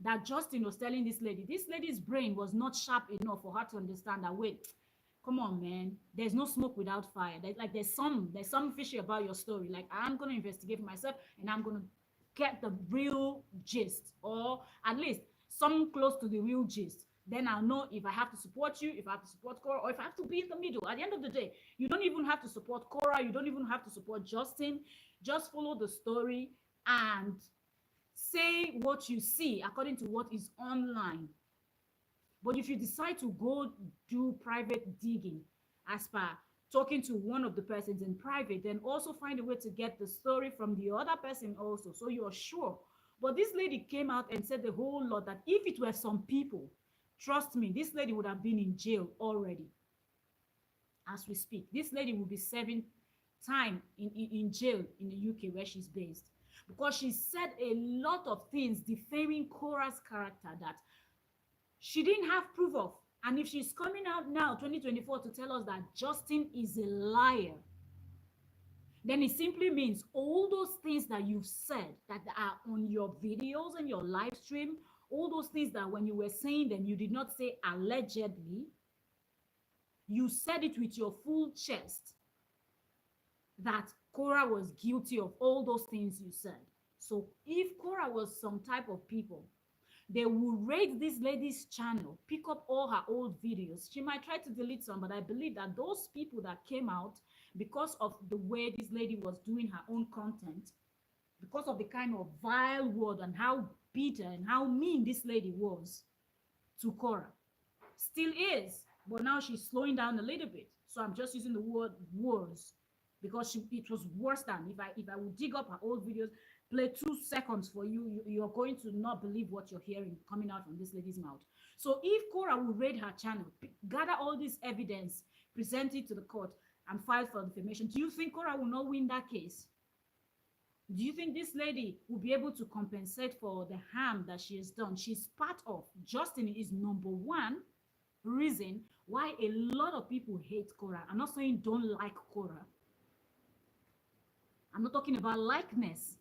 [SPEAKER 1] that Justin was telling this lady's brain was not sharp enough for her to understand that, wait, come on, man, there's no smoke without fire. There's some fishy about your story. Like, I'm gonna investigate for myself and I'm gonna get the real gist, or at least some close to the real gist. Then I'll know if I have to support you, if I have to support Cora, or if I have to be in the middle. At the end of the day, you don't even have to support Cora, you don't even have to support Justin. Just follow the story and say what you see according to what is online. But if you decide to go do private digging, as per talking to one of the persons in private, then also find a way to get the story from the other person also, so you're sure. But this lady came out and said the whole lot that if it were some people, trust me, this lady would have been in jail already. As we speak, this lady will be serving time in jail in the UK where she's based, because she said a lot of things defaming Cora's character that she didn't have proof of. And if she's coming out now, 2024, to tell us that Justin is a liar, then it simply means all those things that you've said that are on your videos and your live stream, all those things that when you were saying them, you did not say allegedly, you said it with your full chest that Cora was guilty of all those things you said. So if Cora was some type of people, they will raid this lady's channel, pick up all her old videos. She might try to delete some, but I believe that those people that came out because of the way this lady was doing her own content, because of the kind of vile word and how bitter and how mean this lady was to Cora, still is, but now she's slowing down a little bit. So I'm just using the word worse, because it was worse than if I would dig up her old videos, play 2 seconds for you, you're going to not believe what you're hearing coming out from this lady's mouth. So if Cora will raid her channel, gather all this evidence, present it to the court, and file for defamation, do you think Cora will not win that case? Do you think this lady will be able to compensate for the harm that she has done? She's part of. Justin is number one reason why a lot of people hate Cora. I'm not saying don't like Cora. I'm not talking about likeness.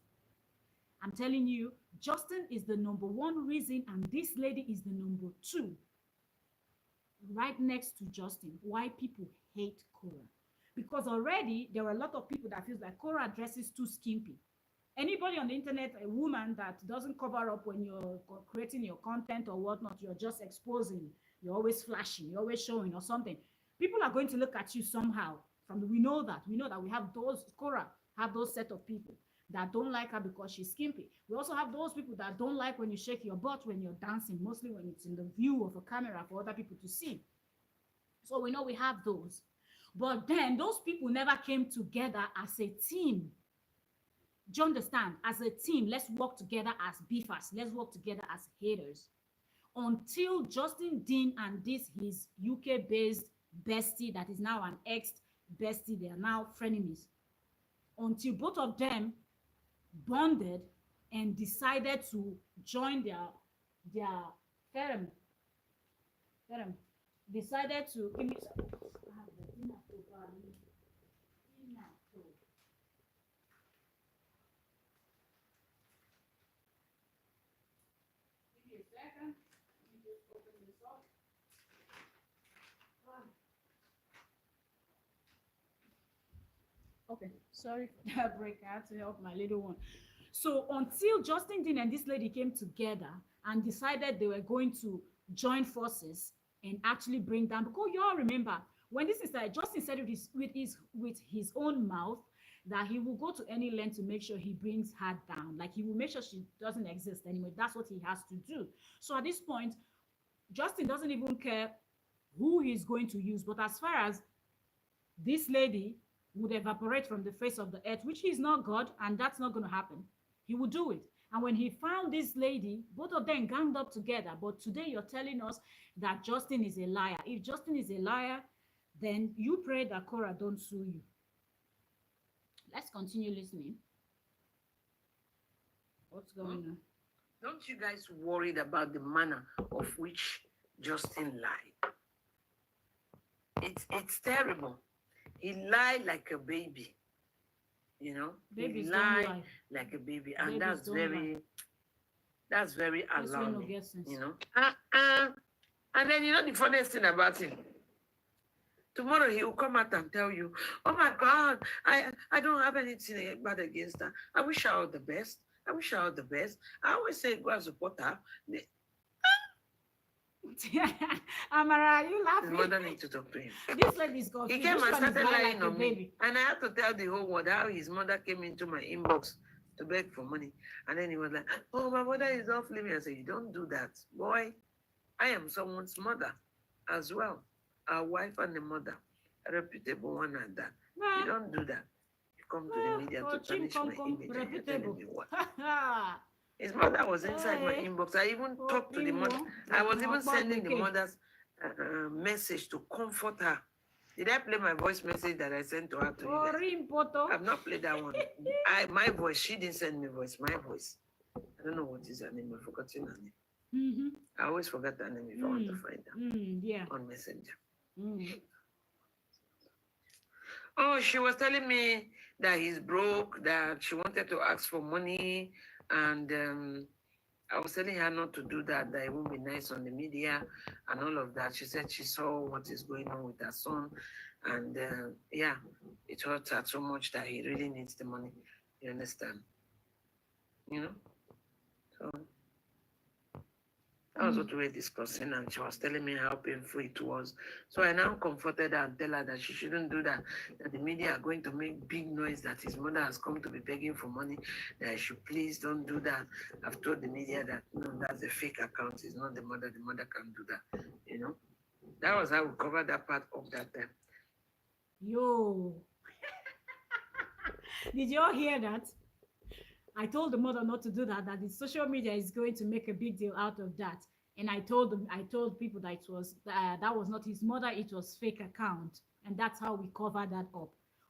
[SPEAKER 1] I'm telling you, Justin is the number one reason, and this lady is the number two, right next to Justin, why people hate Cora. Because already there are a lot of people that feels like Cora dresses too skimpy. Anybody on the internet, a woman that doesn't cover up when you're creating your content or whatnot, you're just exposing, you're always flashing, you're always showing or something, people are going to look at you somehow. We know that we have those, Cora have those set of people that don't like her because she's skimpy. We also have those people that don't like when you shake your butt when you're dancing, mostly when it's in the view of a camera for other people to see. So we know we have those. But then those people never came together as a team. Do you understand? As a team, let's work together as beefers. Let's work together as haters. Until Justin Dean and this his UK-based bestie that is now an ex-bestie, they are now frenemies. Until both of them bonded and decided to join their firm. Decided to give me a second. Let me just open this up. Okay, sorry for that break. I had to help my little one. So until Justin Dean and this lady came together and decided they were going to join forces and actually bring down, because you all remember when this is like Justin said with his own mouth that he will go to any length to make sure he brings her down. Like he will make sure she doesn't exist anymore. That's what he has to do. So at this point, Justin doesn't even care who he's going to use. But as far as this lady would evaporate from the face of the earth, which he's not God, and that's not going to happen, he would do it. And when he found this lady, both of them ganged up together. But today you're telling us that Justin is a liar. If Justin is a liar, then you pray that Cora don't sue you. Let's continue listening. What's going on?
[SPEAKER 2] Don't you guys worried about the manner of which Justin lied. It's terrible. He lied like a baby. You know, he
[SPEAKER 1] Babies don't
[SPEAKER 2] lied
[SPEAKER 1] lie.
[SPEAKER 2] like a baby, and
[SPEAKER 1] Babies don't lie.
[SPEAKER 2] that's very
[SPEAKER 1] This way no
[SPEAKER 2] alarming.
[SPEAKER 1] get sense.
[SPEAKER 2] You know, and then you know the funniest thing about him. Tomorrow he will come out and tell you, "Oh my God, I don't have anything bad against her. I wish her all the best. I wish her all the best. I always say go and support her."
[SPEAKER 1] Amara, you
[SPEAKER 2] His
[SPEAKER 1] laughing?
[SPEAKER 2] mother need to talk to him.
[SPEAKER 1] This lady is
[SPEAKER 2] He
[SPEAKER 1] confused.
[SPEAKER 2] came
[SPEAKER 1] Which
[SPEAKER 2] and
[SPEAKER 1] one is
[SPEAKER 2] started
[SPEAKER 1] lie
[SPEAKER 2] lying
[SPEAKER 1] like a
[SPEAKER 2] on me,
[SPEAKER 1] baby?
[SPEAKER 2] and I had to tell the whole world how his mother came into my inbox to beg for money, and then he was like, "Oh, my mother is off living." I said, "You don't do that, boy. I am someone's mother as well, a wife and a mother, a reputable one at that. You
[SPEAKER 1] Nah,
[SPEAKER 2] don't do that. You come to the media
[SPEAKER 1] oh,
[SPEAKER 2] to
[SPEAKER 1] chim
[SPEAKER 2] tarnish
[SPEAKER 1] come
[SPEAKER 2] my
[SPEAKER 1] come,
[SPEAKER 2] image, and you're telling
[SPEAKER 1] reputable.
[SPEAKER 2] me what?" His mother was inside my
[SPEAKER 1] Hey,
[SPEAKER 2] inbox. I even
[SPEAKER 1] oh,
[SPEAKER 2] talked to the mother. I was even sending the
[SPEAKER 1] okay.
[SPEAKER 2] mother's message to comfort her. Did I play my voice message that I sent to her to you
[SPEAKER 1] Oh,
[SPEAKER 2] guys?
[SPEAKER 1] rimpoto.
[SPEAKER 2] I've not played that one. My voice, she didn't send me voice, my voice. I don't know what is her name. I've forgotten her name.
[SPEAKER 1] Mm-hmm.
[SPEAKER 2] I always forget her name if I want to find her
[SPEAKER 1] Yeah.
[SPEAKER 2] on Messenger.
[SPEAKER 1] Mm.
[SPEAKER 2] Oh, she was telling me that he's broke, that she wanted to ask for money, and I was telling her not to do that, that it won't be nice on the media and all of that. She said she saw what is going on with her son, and yeah, it hurt her so much that he really needs the money. You understand? You know? So that was what we were discussing, and she was telling me how painful it was. So I now comforted her and tell her that she shouldn't do that, that the media are going to make big noise that his mother has come to be begging for money, that I should please don't do that. I've told the media that no, that's a fake account, it's not the mother can't do that, you know. That was how we covered that part of that time.
[SPEAKER 1] Yo. Did you all hear that? I told the mother not to do that, that the social media is going to make a big deal out of that. And I told people that it was that was not his mother, it was fake account. And that's how we covered that up.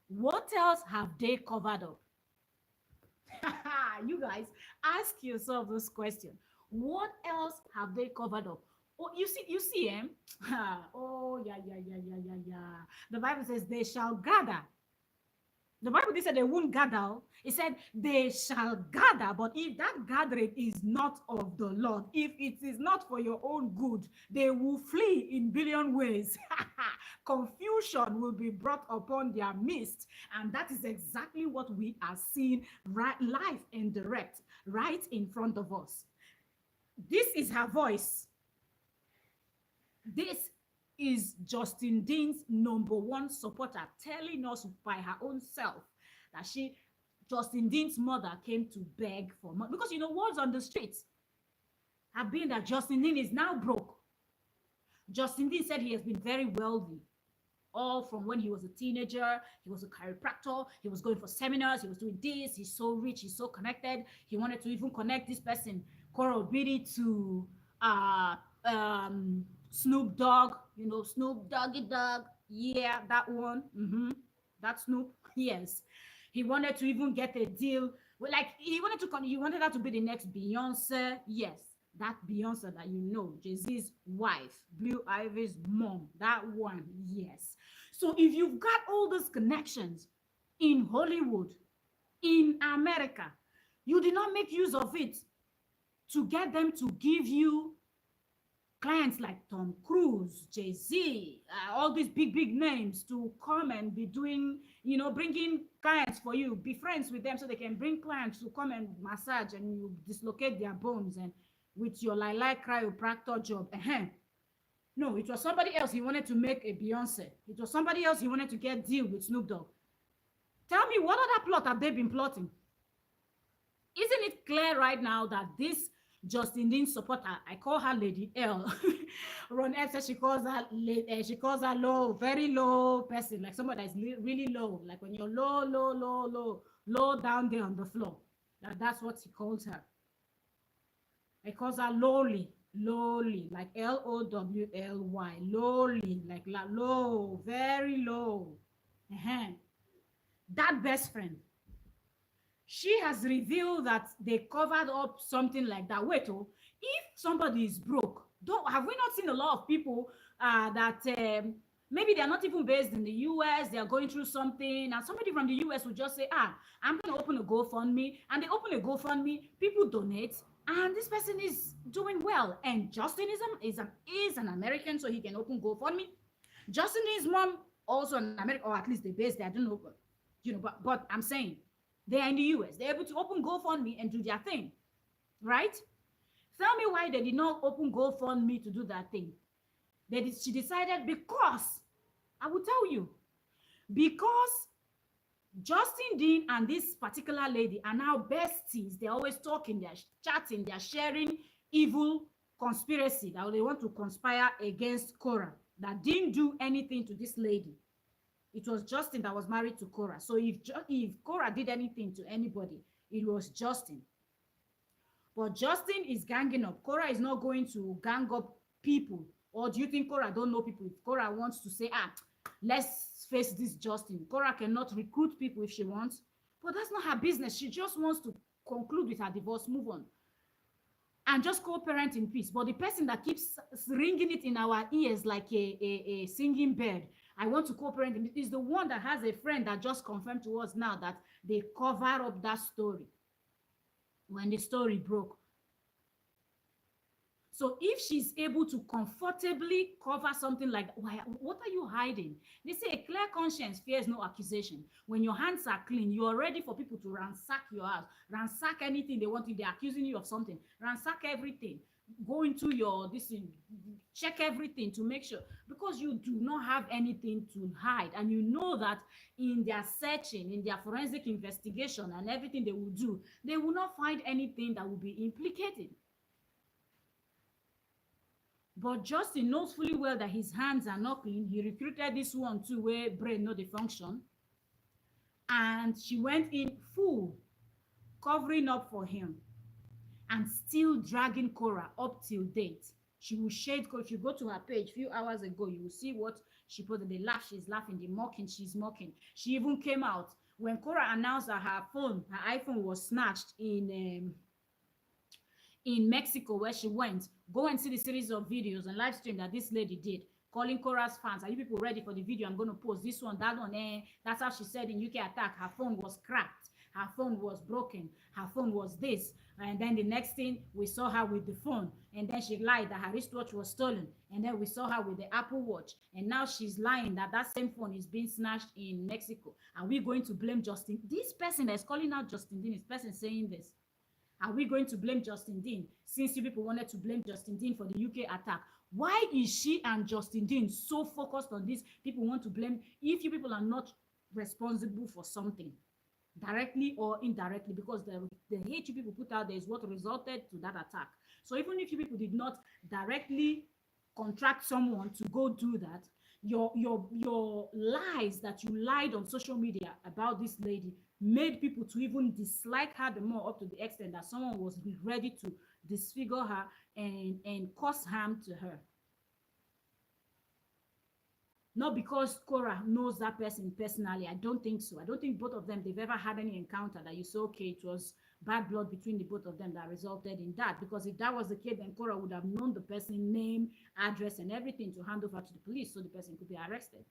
[SPEAKER 1] What else have they covered up? You guys, ask yourself this question. What else have they covered up? Oh, you see, oh, yeah. The Bible says they shall gather. The Bible did say they won't gather. It said they shall gather, but if that gathering is not of the Lord, if it is not for your own good, they will flee in billion ways. Confusion will be brought upon their midst, and that is exactly what we are seeing right live and direct right in front of us. This is her voice. This is Justin Dean's number one supporter telling us by her own self that Justin Dean's mother came to beg for money. Because you know, words on the streets have been that Justin Dean is now broke. Justin Dean said he has been very wealthy, all from when he was a teenager. He was a chiropractor, he was going for seminars, he was doing this, he's so rich, he's so connected. He wanted to even connect this person, Korra, to uh Snoop Dogg, you know, Snoop Doggy Dogg. Yeah, that one. That Snoop. Yes. He wanted to even get a deal. Well, like he wanted that to be the next Beyonce. Yes. That Beyonce that you know, Jay-Z's wife, Blue Ivy's mom. That one. Yes. So if you've got all these connections in Hollywood, in America, you did not make use of it to get them to give you clients like Tom Cruise, Jay-Z, all these big names to come and be doing, you know, bringing clients for you, be friends with them so they can bring clients to come and massage and you dislocate their bones and with your like chiropractor job. No, it was somebody else he wanted to make a Beyonce. It was somebody else he wanted to get deal with Snoop Dogg. Tell me, what other plot have they been plotting? Isn't it clear right now that this Justin Dean supporter, I call her Lady L. Ron F says she calls her low, very low person, like somebody that's really low, like when you're low down there on the floor. That's what he calls her. He calls her lowly, like Lowly, lowly, like low, very low. That best friend, she has revealed that they covered up something like that. Wait, If somebody is broke, don't have we not seen a lot of people that maybe they are not even based in the US, they are going through something, and somebody from the US will just say, I'm going to open a GoFundMe, and they open a GoFundMe, people donate, and this person is doing well. And Justin is an American, so he can open GoFundMe. Justin is mom also an American, or at least they based there. I don't know, but I'm saying they are in the US. They're able to open GoFundMe and do their thing, right? Tell me why they did not open GoFundMe to do that thing. She decided because I will tell you, because Justin Dean and this particular lady are now besties. They're always talking, they're chatting, they're sharing evil conspiracy that they want to conspire against Korra that didn't do anything to this lady. It was Justin that was married to Korra. So if Korra did anything to anybody, it was Justin. But Justin is ganging up. Korra is not going to gang up people. Or do you think Korra don't know people? If Korra wants to say, let's face this Justin. Korra cannot recruit people if she wants. But that's not her business. She just wants to conclude with her divorce, move on, and just co-parent in peace. But the person that keeps ringing it in our ears like a singing bird, I want to co-parent, is the one that has a friend that just confirmed to us now that they cover up that story when the story broke. So if she's able to comfortably cover something like, what are you hiding? They say a clear conscience fears no accusation. When your hands are clean, you're ready for people to ransack your house, ransack anything they want. If they're accusing you of something, ransack everything. Go into your check everything to make sure, because you do not have anything to hide, and you know that in their searching, in their forensic investigation and everything they will do, they will not find anything that will be implicated. But Justin knows fully well that his hands are not clean. He recruited this one too, where brain no dey function, and she went in full covering up for him and still dragging Korra up till date. She will shade Korra. If you go to her page a few hours ago, you will see what she posted. The laugh, she's laughing. The mocking, she's mocking. She even came out when Korra announced that her iPhone was snatched in Mexico, where she went. Go and see the series of videos and live stream that this lady did, calling Korra's fans. Are you people ready for the video? I'm going to post this one, that one. That's how she said in UK Attack, her phone was cracked, her phone was broken, her phone was this. And then the next thing, we saw her with the phone. And then she lied that her wristwatch was stolen. And then we saw her with the Apple Watch. And now she's lying that that same phone is being snatched in Mexico. Are we going to blame Justin? This person that is calling out Justin Dean, this person saying this. Are we going to blame Justin Dean? Since you people wanted to blame Justin Dean for the UK attack, why is she and Justin Dean so focused on this? People want to blame if you people are not responsible for something, directly or indirectly, because the hate you people put out there is what resulted to that attack. So even if you people did not directly contract someone to go do that, your lies that you lied on social media about this lady made people to even dislike her the more, up to the extent that someone was ready to disfigure her and cause harm to her. Not because Korra knows that person personally. I don't think so. I don't think both of them, they've ever had any encounter that you say, okay, it was bad blood between the both of them that resulted in that. Because if that was the case, then Korra would have known the person's name, address, and everything to hand over to the police so the person could be arrested.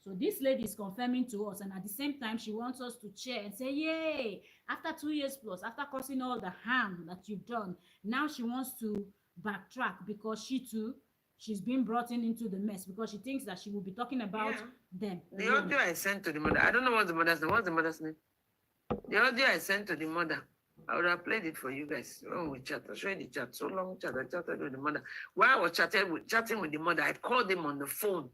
[SPEAKER 1] So this lady is confirming to us, and at the same time, she wants us to cheer and say, yay, after 2 years plus, after causing all the harm that you've done, now she wants to backtrack because she too, she's been brought into the mess because she thinks that she will be talking about them.
[SPEAKER 2] The audio I sent to the mother, I don't know what's the mother's name. What's the mother's name? The audio I sent to the mother, I would have played it for you guys when we chat. I'll show you the chat. So long chat, I chatted with the mother. While I was chatting with the mother, I called him on the phone.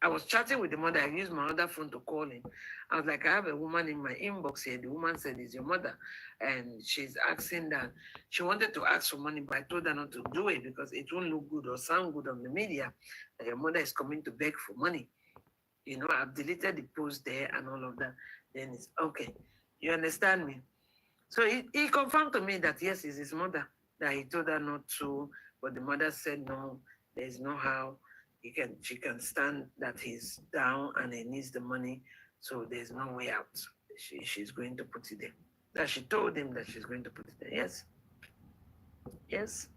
[SPEAKER 2] I was chatting with the mother. I used my other phone to call him. I was like, I have a woman in my inbox here. The woman said, "Is your mother?" And she's asking that. She wanted to ask for money, but I told her not to do it because it won't look good or sound good on the media. That your mother is coming to beg for money. You know, I've deleted the post there and all of that. Then it's okay. You understand me? So he confirmed to me that yes, it's his mother. That he told her not to, but the mother said no. There's no how. She can stand that he's down and he needs the money, so there's no way out. She's going to put it there. That she told him that she's going to put it there. Yes. Yes.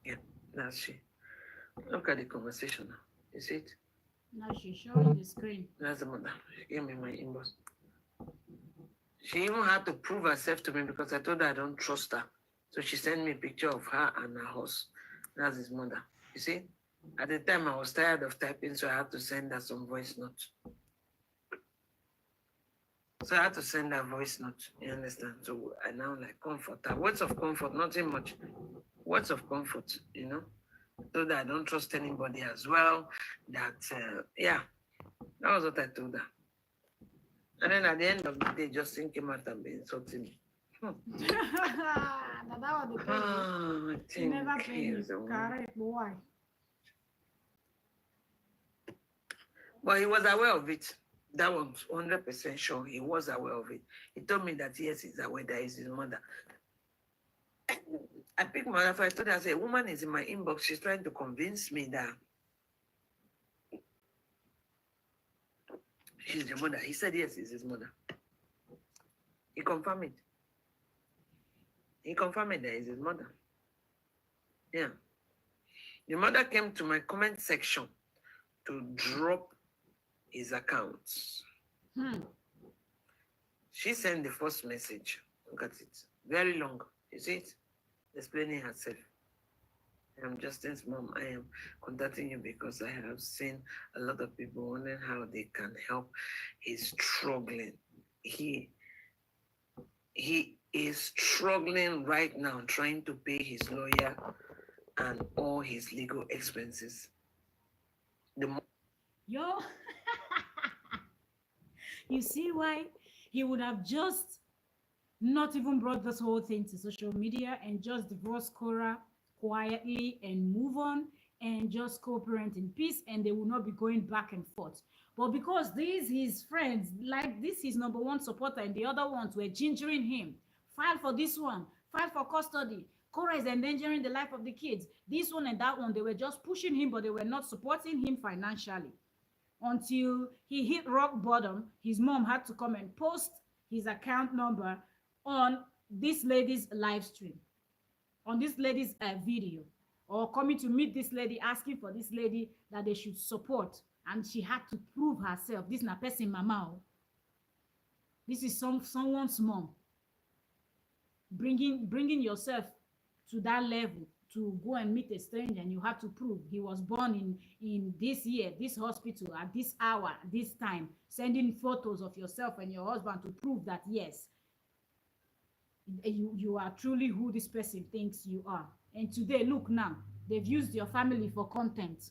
[SPEAKER 2] Yeah, that's she. Look at the conversation now. You see it?
[SPEAKER 1] Now she's showing the screen.
[SPEAKER 2] That's the mother. She gave me my inbox. She even had to prove herself to me because I told her I don't trust her. So she sent me a picture of her and her horse. That's his mother. You see? At the time, I was tired of typing, so I had to send her some voice notes. So I had to send her voice note. You understand? So I now like comfort her. Words of comfort, nothing much. Words of comfort, you know? So that I don't trust anybody as well. That, yeah, that was what I told her. And then at the end of the day, Justin came out and been insulting me.
[SPEAKER 1] Now that was the pay you.
[SPEAKER 2] I
[SPEAKER 1] He
[SPEAKER 2] think
[SPEAKER 1] never paid you.
[SPEAKER 2] he's the one.
[SPEAKER 1] Correct, but why?
[SPEAKER 2] But he was aware of it. That was 100% sure. He was aware of it. He told me that yes, he's aware that is his mother. I picked my wife. I told her, I said, a woman is in my inbox. She's trying to convince me that she's the mother. He said yes, it's his mother. He confirmed it. He confirmed it that it's his mother. Yeah. The mother came to my comment section to drop his accounts. She sent the first message. Look at it. Very long. You see it? Explaining herself. I'm Justin's mom. I am contacting you because I have seen a lot of people wondering how they can help. He's struggling. He is struggling right now trying to pay his lawyer and all his legal expenses.
[SPEAKER 1] Yo, you see why he would have just not even brought this whole thing to social media and just divorce Korra quietly and move on and just co-parent in peace, and they will not be going back and forth. But because these his friends, like this his number one supporter, and the other ones were gingering him, file for this one, file for custody. Korra is endangering the life of the kids. This one and that one, they were just pushing him, but they were not supporting him financially. Until he hit rock bottom, his mom had to come and post his account number on this lady's live stream, on this lady's video, or coming to meet this lady, asking for this lady that they should support. And she had to prove herself. This is not person mama. This is someone's mom. Bringing yourself to that level to go and meet a stranger, and you have to prove he was born in this year, this hospital, at this hour, this time, sending photos of yourself and your husband to prove that yes, you are truly who this person thinks you are. And today, look now, they've used your family for content.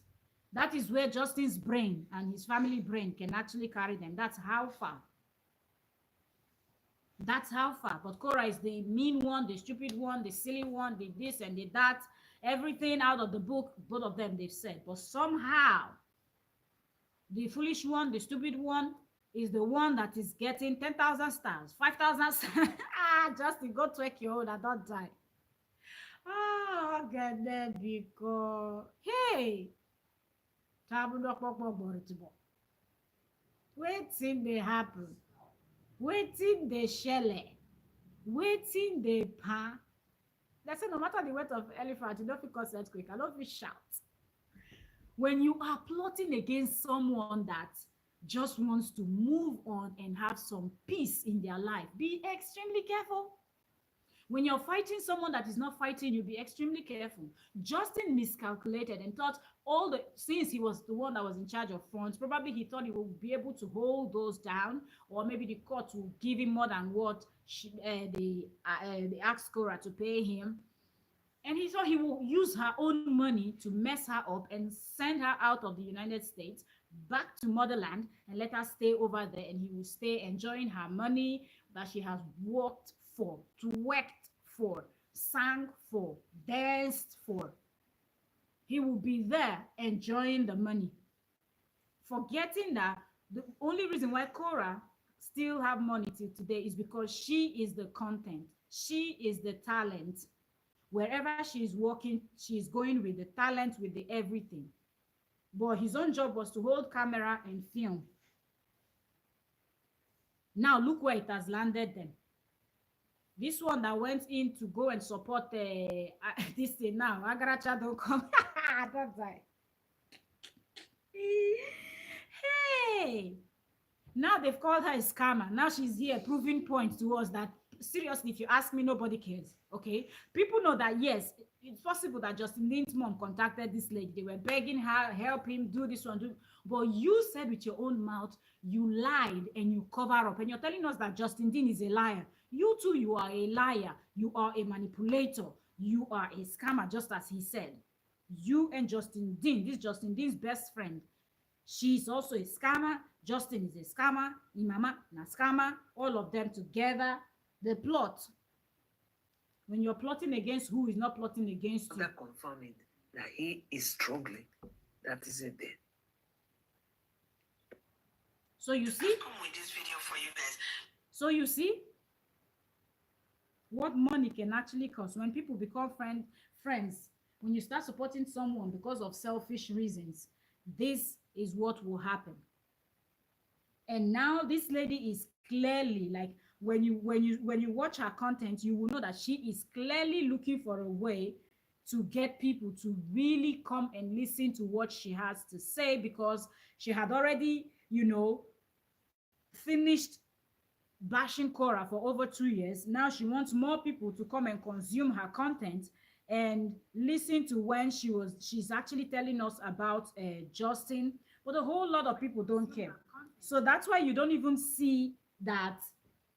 [SPEAKER 1] That is where Justin's brain and his family brain can actually carry them. That's how far. That's how far. But Korra is the mean one, the stupid one, the silly one, the this and the that. Everything out of the book, both of them they've said. But somehow, the foolish one, the stupid one, is the one that is getting 10,000 stars, 5,000 stars. Justin, go take your own and don't die. Get there because, hey, wetin dey happen? Wetin dey shele? Wetin dey pa? They say no matter the weight of elephant, you don't fit cause earthquake. I don't fit shout. When you are plotting against someone that just wants to move on and have some peace in their life, be extremely careful. When you're fighting someone that is not fighting you, be extremely careful. Justin miscalculated and thought since he was the one that was in charge of funds, probably he thought he would be able to hold those down, or maybe the court will give him more than what they asked Korra to pay him. And he thought he will use her own money to mess her up and send her out of the United States back to motherland and let her stay over there, and he will stay enjoying her money that she has worked for, worked for, sang for, danced for. He will be there enjoying the money, forgetting that the only reason why Korra still have money till today is because she is the content, she is the talent. Wherever she is working, she is going with the talent, with the everything. But his own job was to hold camera and film. Now look where it has landed them. This one that went in to go and support this thing now. Agaracha don't come. That's like, hey, now they've called her a scammer. Now she's here proving point to us that seriously, if you ask me, nobody cares. Okay, people know that yes, it's possible that Justin Lin's mom contacted this lady. They were begging her, help him do this one, do. But you said with your own mouth, you lied and you cover up, and you're telling us that Justin Dean is a liar. You too, you are a liar. You are a manipulator. You are a scammer, just as he said. You and Justin Dean, this Justin Dean's best friend, she's also a scammer. Justin is a scammer. Imama na scammer. All of them together. The plot. When you're plotting against who is not plotting against you.
[SPEAKER 2] That confirming that he is struggling. That is it there.
[SPEAKER 1] So you see?
[SPEAKER 2] Come with this video for you guys.
[SPEAKER 1] So you see what money can actually cost when people become friends. When you start supporting someone because of selfish reasons, this is what will happen. And now this lady is clearly like when you watch her content, you will know that she is clearly looking for a way to get people to really come and listen to what she has to say, because she had already, finished bashing Korra for over 2 years. Now she wants more people to come and consume her content and listen to when she's actually telling us about Justin, but a whole lot of people don't care. So that's why you don't even see that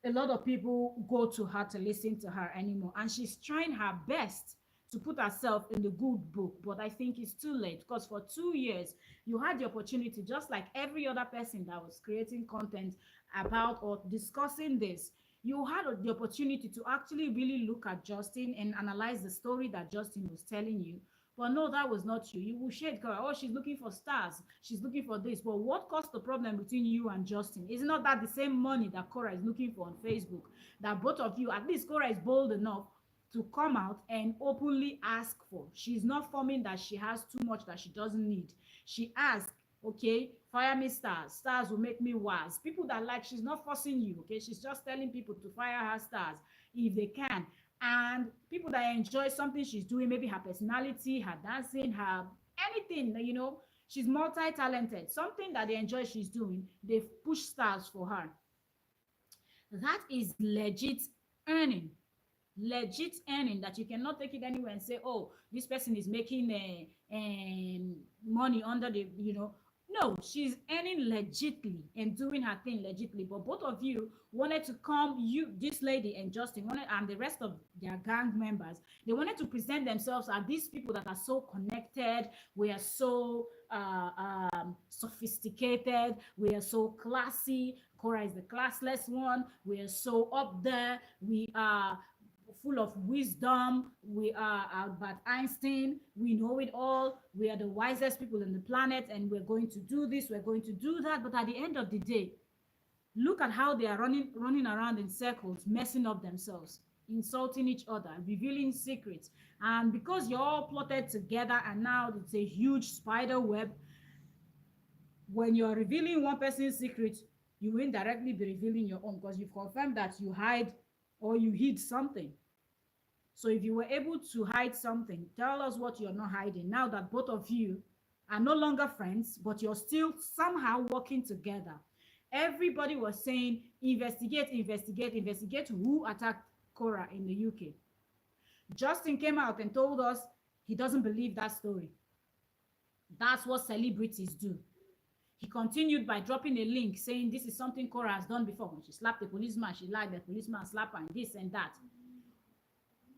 [SPEAKER 1] a lot of people go to her to listen to her anymore. And she's trying her best to put herself in the good book, but I think it's too late, because for 2 years you had the opportunity, just like every other person that was creating content about or discussing this. You had the opportunity to actually really look at Justin and analyze the story that Justin was telling you. But no, that was not you. You will shade Korra. Oh, she's looking for stars. She's looking for this. But what caused the problem between you and Justin? Is not that the same money that Korra is looking for on Facebook? That both of you, at least Korra is bold enough to come out and openly ask for. She's not forming that she has too much that she doesn't need. She asked, okay, fire me stars. Stars will make me wise. People that like, she's not forcing you, okay? She's just telling people to fire her stars if they can. And people that enjoy something she's doing, maybe her personality, her dancing, her anything, she's multi-talented. Something that they enjoy she's doing, they push stars for her. That is legit earning that you cannot take it anywhere and say, oh, this person is making money under the. No, she's earning legitly and doing her thing legitly. But both of you wanted to come, this lady and Justin wanted, and the rest of their gang members, they wanted to present themselves as these people that are so connected. We are so sophisticated. We are so classy. Korra is the classless one. We are so up there. We are full of wisdom. We are Albert Einstein. We know it all. We are the wisest people on the planet, and we're going to do this, we're going to do that. But at the end of the day, look at how they are running around in circles, messing up themselves, insulting each other, revealing secrets. And because you're all plotted together and now it's a huge spider web, when you're revealing one person's secret, you will indirectly be revealing your own, because you've confirmed that you hide or you hid something. So if you were able to hide something, tell us what you're not hiding. Now that both of you are no longer friends, but you're still somehow working together. Everybody was saying, investigate who attacked Korra in the UK. Justin came out and told us he doesn't believe that story. That's what celebrities do. He continued by dropping a link saying this is something Korra has done before. When she slapped the policeman, she lied, the policeman slapped her, and this and that.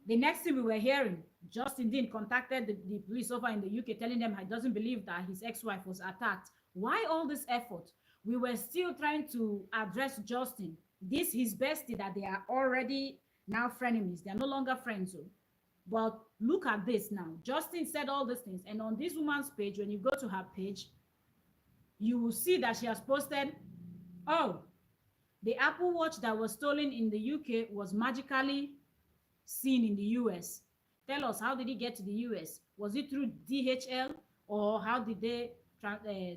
[SPEAKER 1] The next thing we were hearing, Justin Dean contacted the police over in the UK, telling them he doesn't believe that his ex-wife was attacked. Why all this effort? We were still trying to address Justin. This his bestie that they are already now frenemies. They are no longer friends. But look at this now. Justin said all these things. And on this woman's page, when you go to her page, you will see that she has posted, oh, the Apple Watch that was stolen in the UK was magically seen in the US. Tell us, how did it get to the US? Was it through DHL, or how did they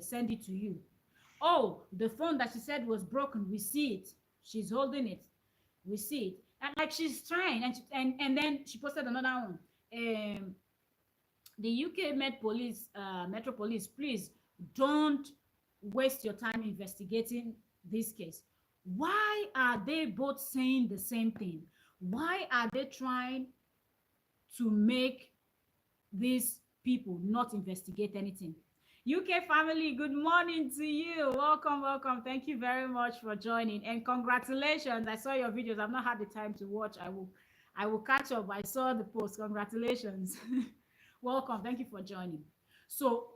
[SPEAKER 1] send it to you? Oh, the phone that she said was broken, we see it. She's holding it. We see it. And like she's trying, and then she posted another one. The UK Metro Police, please don't waste your time investigating this case. Why are they both saying the same thing? Why are they trying to make these people not investigate anything? UK family, good morning to you. Welcome, welcome. Thank you very much for joining, and congratulations. I saw your videos. I've not had the time to watch. I will catch up. I saw the post. Congratulations. Welcome. Thank you for joining. So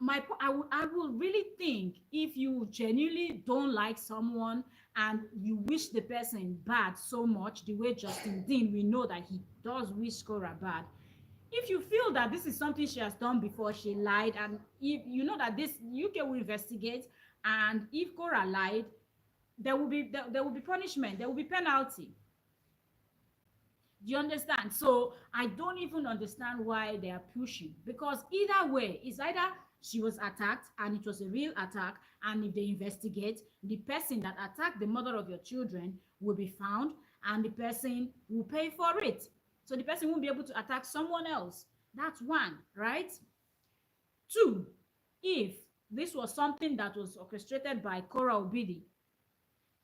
[SPEAKER 1] I will really think, if you genuinely don't like someone and you wish the person bad so much, the way Justin Dean, we know that he does wish Cora bad. If you feel that this is something she has done before, she lied, and if you know that this UK will investigate, and if Cora lied, there will be punishment, there will be penalty. Do you understand? So I don't even understand why they are pushing, because either way, it's either she was attacked and it was a real attack, and if they investigate, the person that attacked the mother of your children will be found, and the person will pay for it. So the person won't be able to attack someone else. That's one, right? Two, if this was something that was orchestrated by Cora Obidi,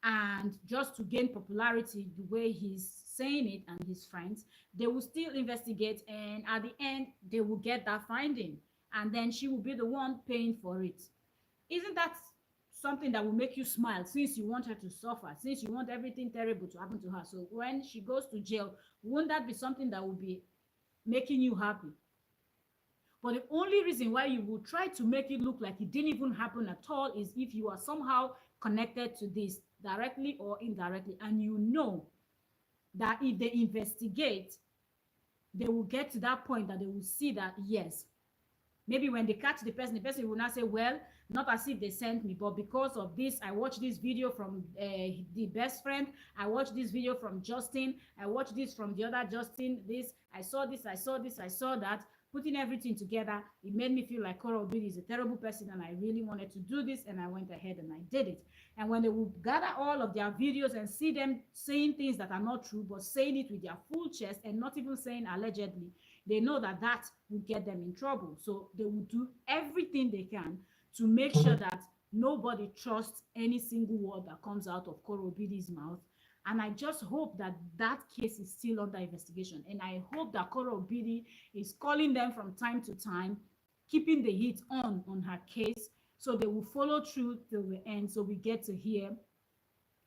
[SPEAKER 1] and just to gain popularity the way he's saying it and his friends, they will still investigate, and at the end they will get that finding, and then she will be the one paying for it. Isn't that something that will make you smile, since you want her to suffer, since you want everything terrible to happen to her? So when she goes to jail, won't that be something that will be making you happy? But the only reason why you will try to make it look like it didn't even happen at all is if you are somehow connected to this directly or indirectly, and you know that if they investigate, they will get to that point that they will see that, yes, maybe when they catch the person will not say, well, not as if they sent me, but because of this, I watched this video from the best friend, I watched this video from Justin, I watched this from the other Justin, this, I saw this, I saw this, I saw that. Putting everything together, it made me feel like Cora Obidi is a terrible person, and I really wanted to do this, and I went ahead and I did it. And when they will gather all of their videos and see them saying things that are not true, but saying it with their full chest and not even saying allegedly, they know that that will get them in trouble. So they will do everything they can to make sure that nobody trusts any single word that comes out of Cora Obidi's mouth. And I just hope that that case is still under investigation. And I hope that Cora Obidi is calling them from time to time, keeping the heat on her case, so they will follow through till the end, so we get to hear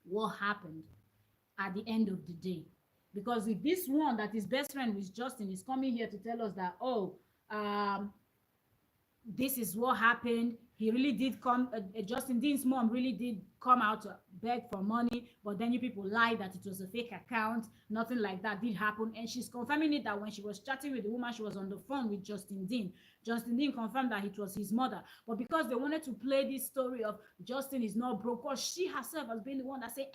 [SPEAKER 1] what happened at the end of the day. Because if this one that is best friend with Justin is coming here to tell us that, oh, this is what happened, he really did come, Justin Dean's mom really did come out to beg for money, but then you people lied that it was a fake account, nothing like that did happen. And she's confirming it, that when she was chatting with the woman, she was on the phone with Justin Dean. Justin Dean confirmed that it was his mother. But because they wanted to play this story of Justin is not broke, because she herself has been the one that said,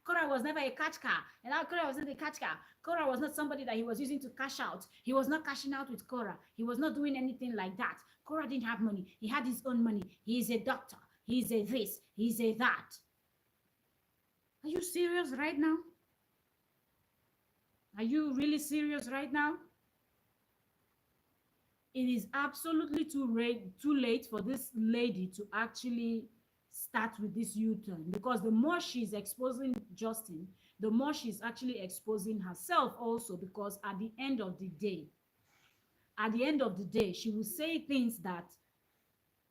[SPEAKER 1] Cora was never a cash car, and now Cora wasn't a cash car. Cora was not somebody that he was using to cash out. He was not cashing out with Cora. He was not doing anything like that. Cora didn't have money. He had his own money. He is a doctor. He is a this. He is a that. Are you serious right now? Are you really serious right now? It is absolutely too late for this lady to actually start with this U-turn, because the more she's exposing Justin, the more she's actually exposing herself also, because at the end of the day, she will say things that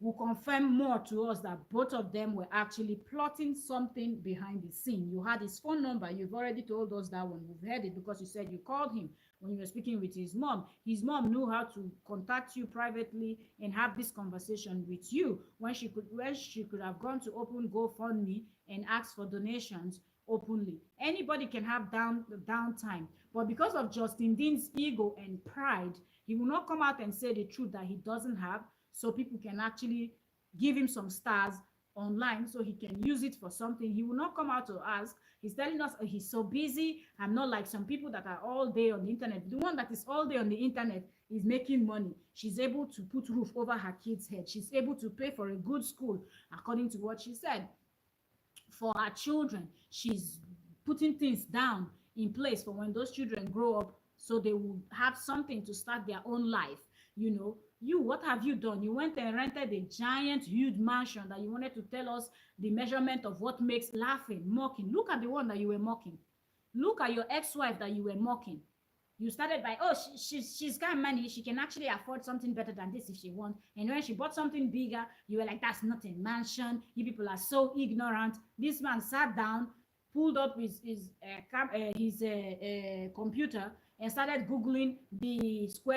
[SPEAKER 1] will confirm more to us that both of them were actually plotting something behind the scene. You had his phone number. You've already told us that one. We've heard it because you said you called him when you were speaking with his mom. His mom knew how to contact you privately and have this conversation with you when she could have gone to open GoFundMe and ask for donations openly. Anybody can have downtime, but because of Justin Dean's ego and pride, he will not come out and say the truth that he doesn't have, so people can actually give him some stars online so he can use it for something. He will not come out to ask. He's telling us, oh, he's so busy. I'm not like some people that are all day on the internet. The one that is all day on the internet is making money. She's able to put roof over her kids' head. She's able to pay for a good school, according to what she said, for her children. She's putting things down in place for when those children grow up, so they will have something to start their own life. You, what have you done? You went and rented a giant huge mansion that you wanted to tell us the measurement of what makes laughing, mocking. Look at the one that you were mocking. Look at your ex-wife that you were mocking. You started by, oh, she's got money, she can actually afford something better than this if she wants. And when she bought something bigger, you were like, that's not a mansion, you people are so ignorant. This man sat down, pulled up his computer, and started googling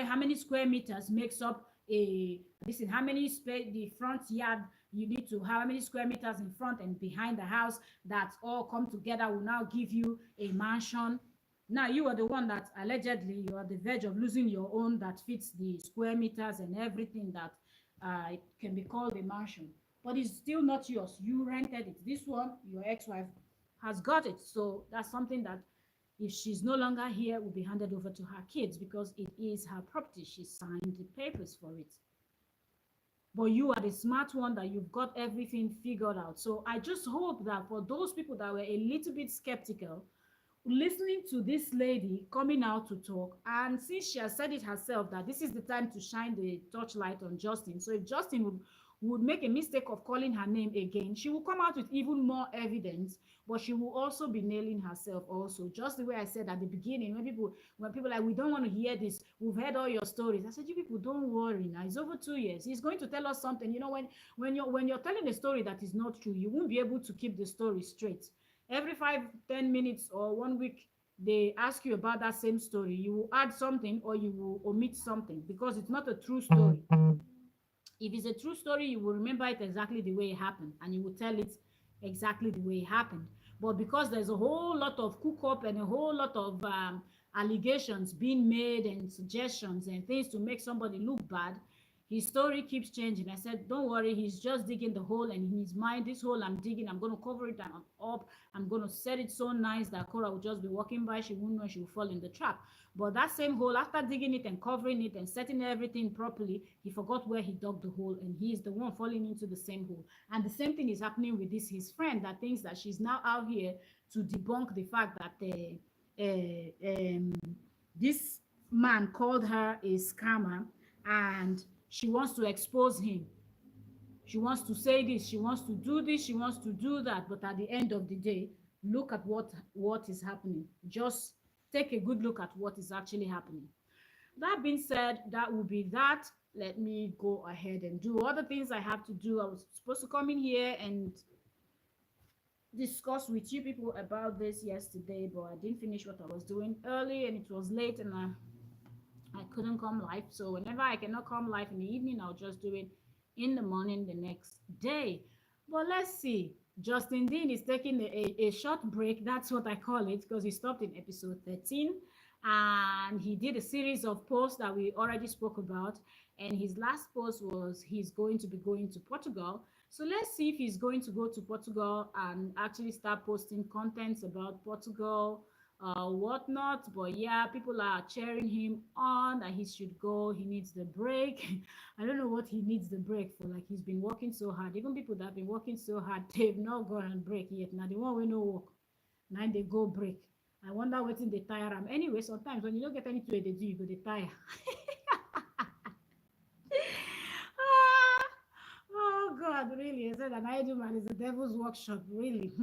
[SPEAKER 1] how many square meters makes up a this is how many space the front yard you need to, how many square meters in front and behind the house, that all come together will now give you a mansion. Now you are the one that allegedly you are the verge of losing your own that fits the square meters and everything, that it can be called a mansion, but it's still not yours. You rented it. This one, your ex-wife has got it. So that's something that, if she's no longer here, will be handed over to her kids because it is her property. She signed the papers for it. But you are the smart one that you've got everything figured out. So I just hope that for those people that were a little bit skeptical, listening to this lady coming out to talk, and since she has said it herself that this is the time to shine the torchlight on Justin, so if Justin would make a mistake of calling her name again, she will come out with even more evidence, but she will also be nailing herself also, just the way I said at the beginning, when people like, we don't want to hear this, we've heard all your stories. I said, you people don't worry, now it's over 2 years, he's going to tell us something. When you're telling a story that is not true, you won't be able to keep the story straight. Every 5-10 minutes or 1 week, they ask you about that same story, you will add something or you will omit something because it's not a true story. If it's a true story, you will remember it exactly the way it happened and you will tell it exactly the way it happened. But because there's a whole lot of cook up and a whole lot of allegations being made and suggestions and things to make somebody look bad, his story keeps changing. I said, don't worry, he's just digging the hole, and in his mind, this hole I'm digging, I'm going to cover it up. I'm going to set it so nice that Korra will just be walking by. She won't know she will fall in the trap. But that same hole, after digging it and covering it and setting everything properly, he forgot where he dug the hole, and he is the one falling into the same hole. And the same thing is happening with this his friend that thinks that she's now out here to debunk the fact that this man called her a scammer, and she wants to expose him. She wants to say this, she wants to do this, she wants to do that, but at the end of the day, look at what is happening. Just take a good look at what is actually happening. That being said, that will be that. Let me go ahead and do other things I have to do. I was supposed to come in here and discuss with you people about this yesterday, but I didn't finish what I was doing early and it was late, and I couldn't come live. So whenever I cannot come live in the evening, I'll just do it in the morning the next day. But let's see. Justin Dean is taking a short break. That's what I call it, because he stopped in episode 13 and he did a series of posts that we already spoke about. And his last post was he's going to be going to Portugal. So let's see if he's going to go to Portugal and actually start posting contents about Portugal, whatnot. But yeah, people are cheering him on that he should go. He needs the break. I don't know what he needs the break for. Like, he's been working so hard. Even people that have been working so hard, they've not gone on break yet. Now the one we no work, now they go break. I wonder what's in the tire. Anyway, sometimes when you don't get anything they do, you go the tire. Oh God, really? I said an idle man is the devil's workshop, really.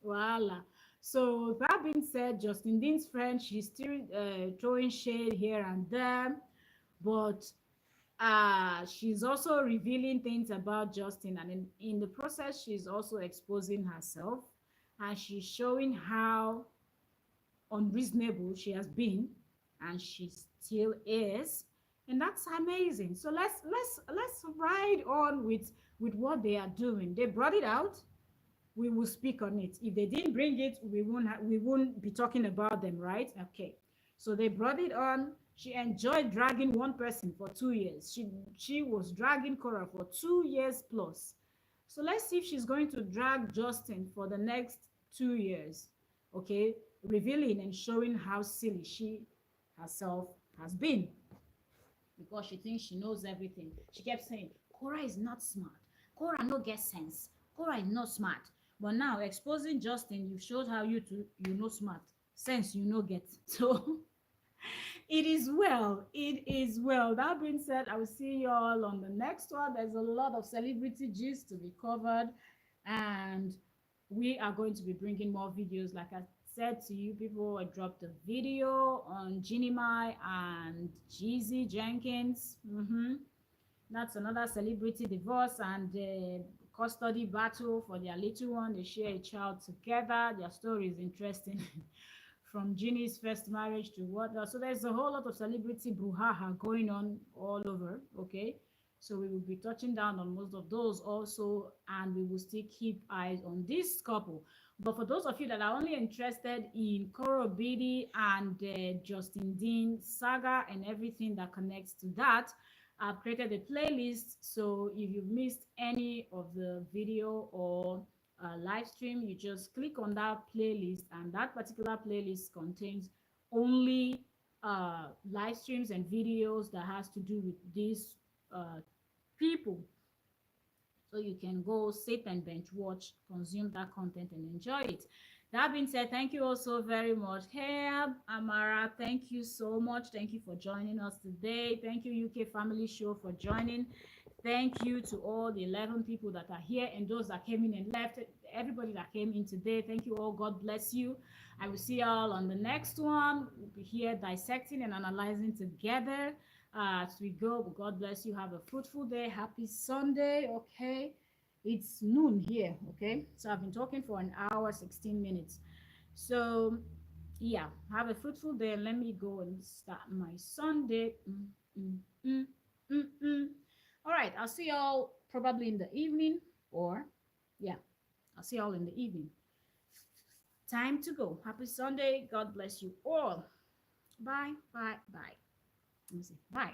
[SPEAKER 1] Voila. So that being said, Justin Dean's friend, she's still throwing shade here and there, but she's also revealing things about Justin, and in the process, she's also exposing herself, and she's showing how unreasonable she has been, and she still is, and that's amazing. So let's ride on with what they are doing. They brought it out, we will speak on it. If they didn't bring it, we won't be talking about them, right? Okay. So they brought it on. She enjoyed dragging one person for 2 years. She was dragging Korra for 2 years plus. So let's see if she's going to drag Justin for the next 2 years. Okay, revealing and showing how silly she herself has been, because she thinks she knows everything. She kept saying, Korra is not smart. Korra no get sense. Korra is not smart. But now exposing Justin, you showed how you know smart. Sense you know get. So it is well. It is well. That being said, I will see you all on the next one. There's a lot of celebrity gist to be covered, and we are going to be bringing more videos. Like I said to you, people, I dropped a video on Ginny Mai and Jeezy Jenkins. That's another celebrity divorce and custody battle for their little one. They share a child together. Their story is interesting. From Ginny's first marriage to what else. So there's a whole lot of celebrity brouhaha going on all over. Okay. So we will be touching down on most of those also, and we will still keep eyes on this couple. But for those of you that are only interested in Koro Bidi and Justin Dean saga and everything that connects to that, I've created a playlist. So if you've missed any of the video or live stream, you just click on that playlist, and that particular playlist contains only live streams and videos that has to do with these uh, people. So you can go sit and bench watch, consume that content and enjoy it. That being said, thank you also very much. Hey, Amara, thank you so much. Thank you for joining us today. Thank you, UK Family Show, for joining. Thank you to all the 11 people that are here and those that came in and left. Everybody that came in today, thank you all. God bless you. I will see you all on the next one. We'll be here dissecting and analyzing together as we go. God bless you. Have a fruitful day. Happy Sunday. Okay. It's noon here. Okay. So I've been talking for an hour, 16 minutes. So, yeah, have a fruitful day. Let me go and start my Sunday. Mm, mm, mm, mm. All right. I'll see y'all probably in the evening, or, yeah, I'll see y'all in the evening. Time to go. Happy Sunday. God bless you all. Bye, bye, bye. Let me see. Bye.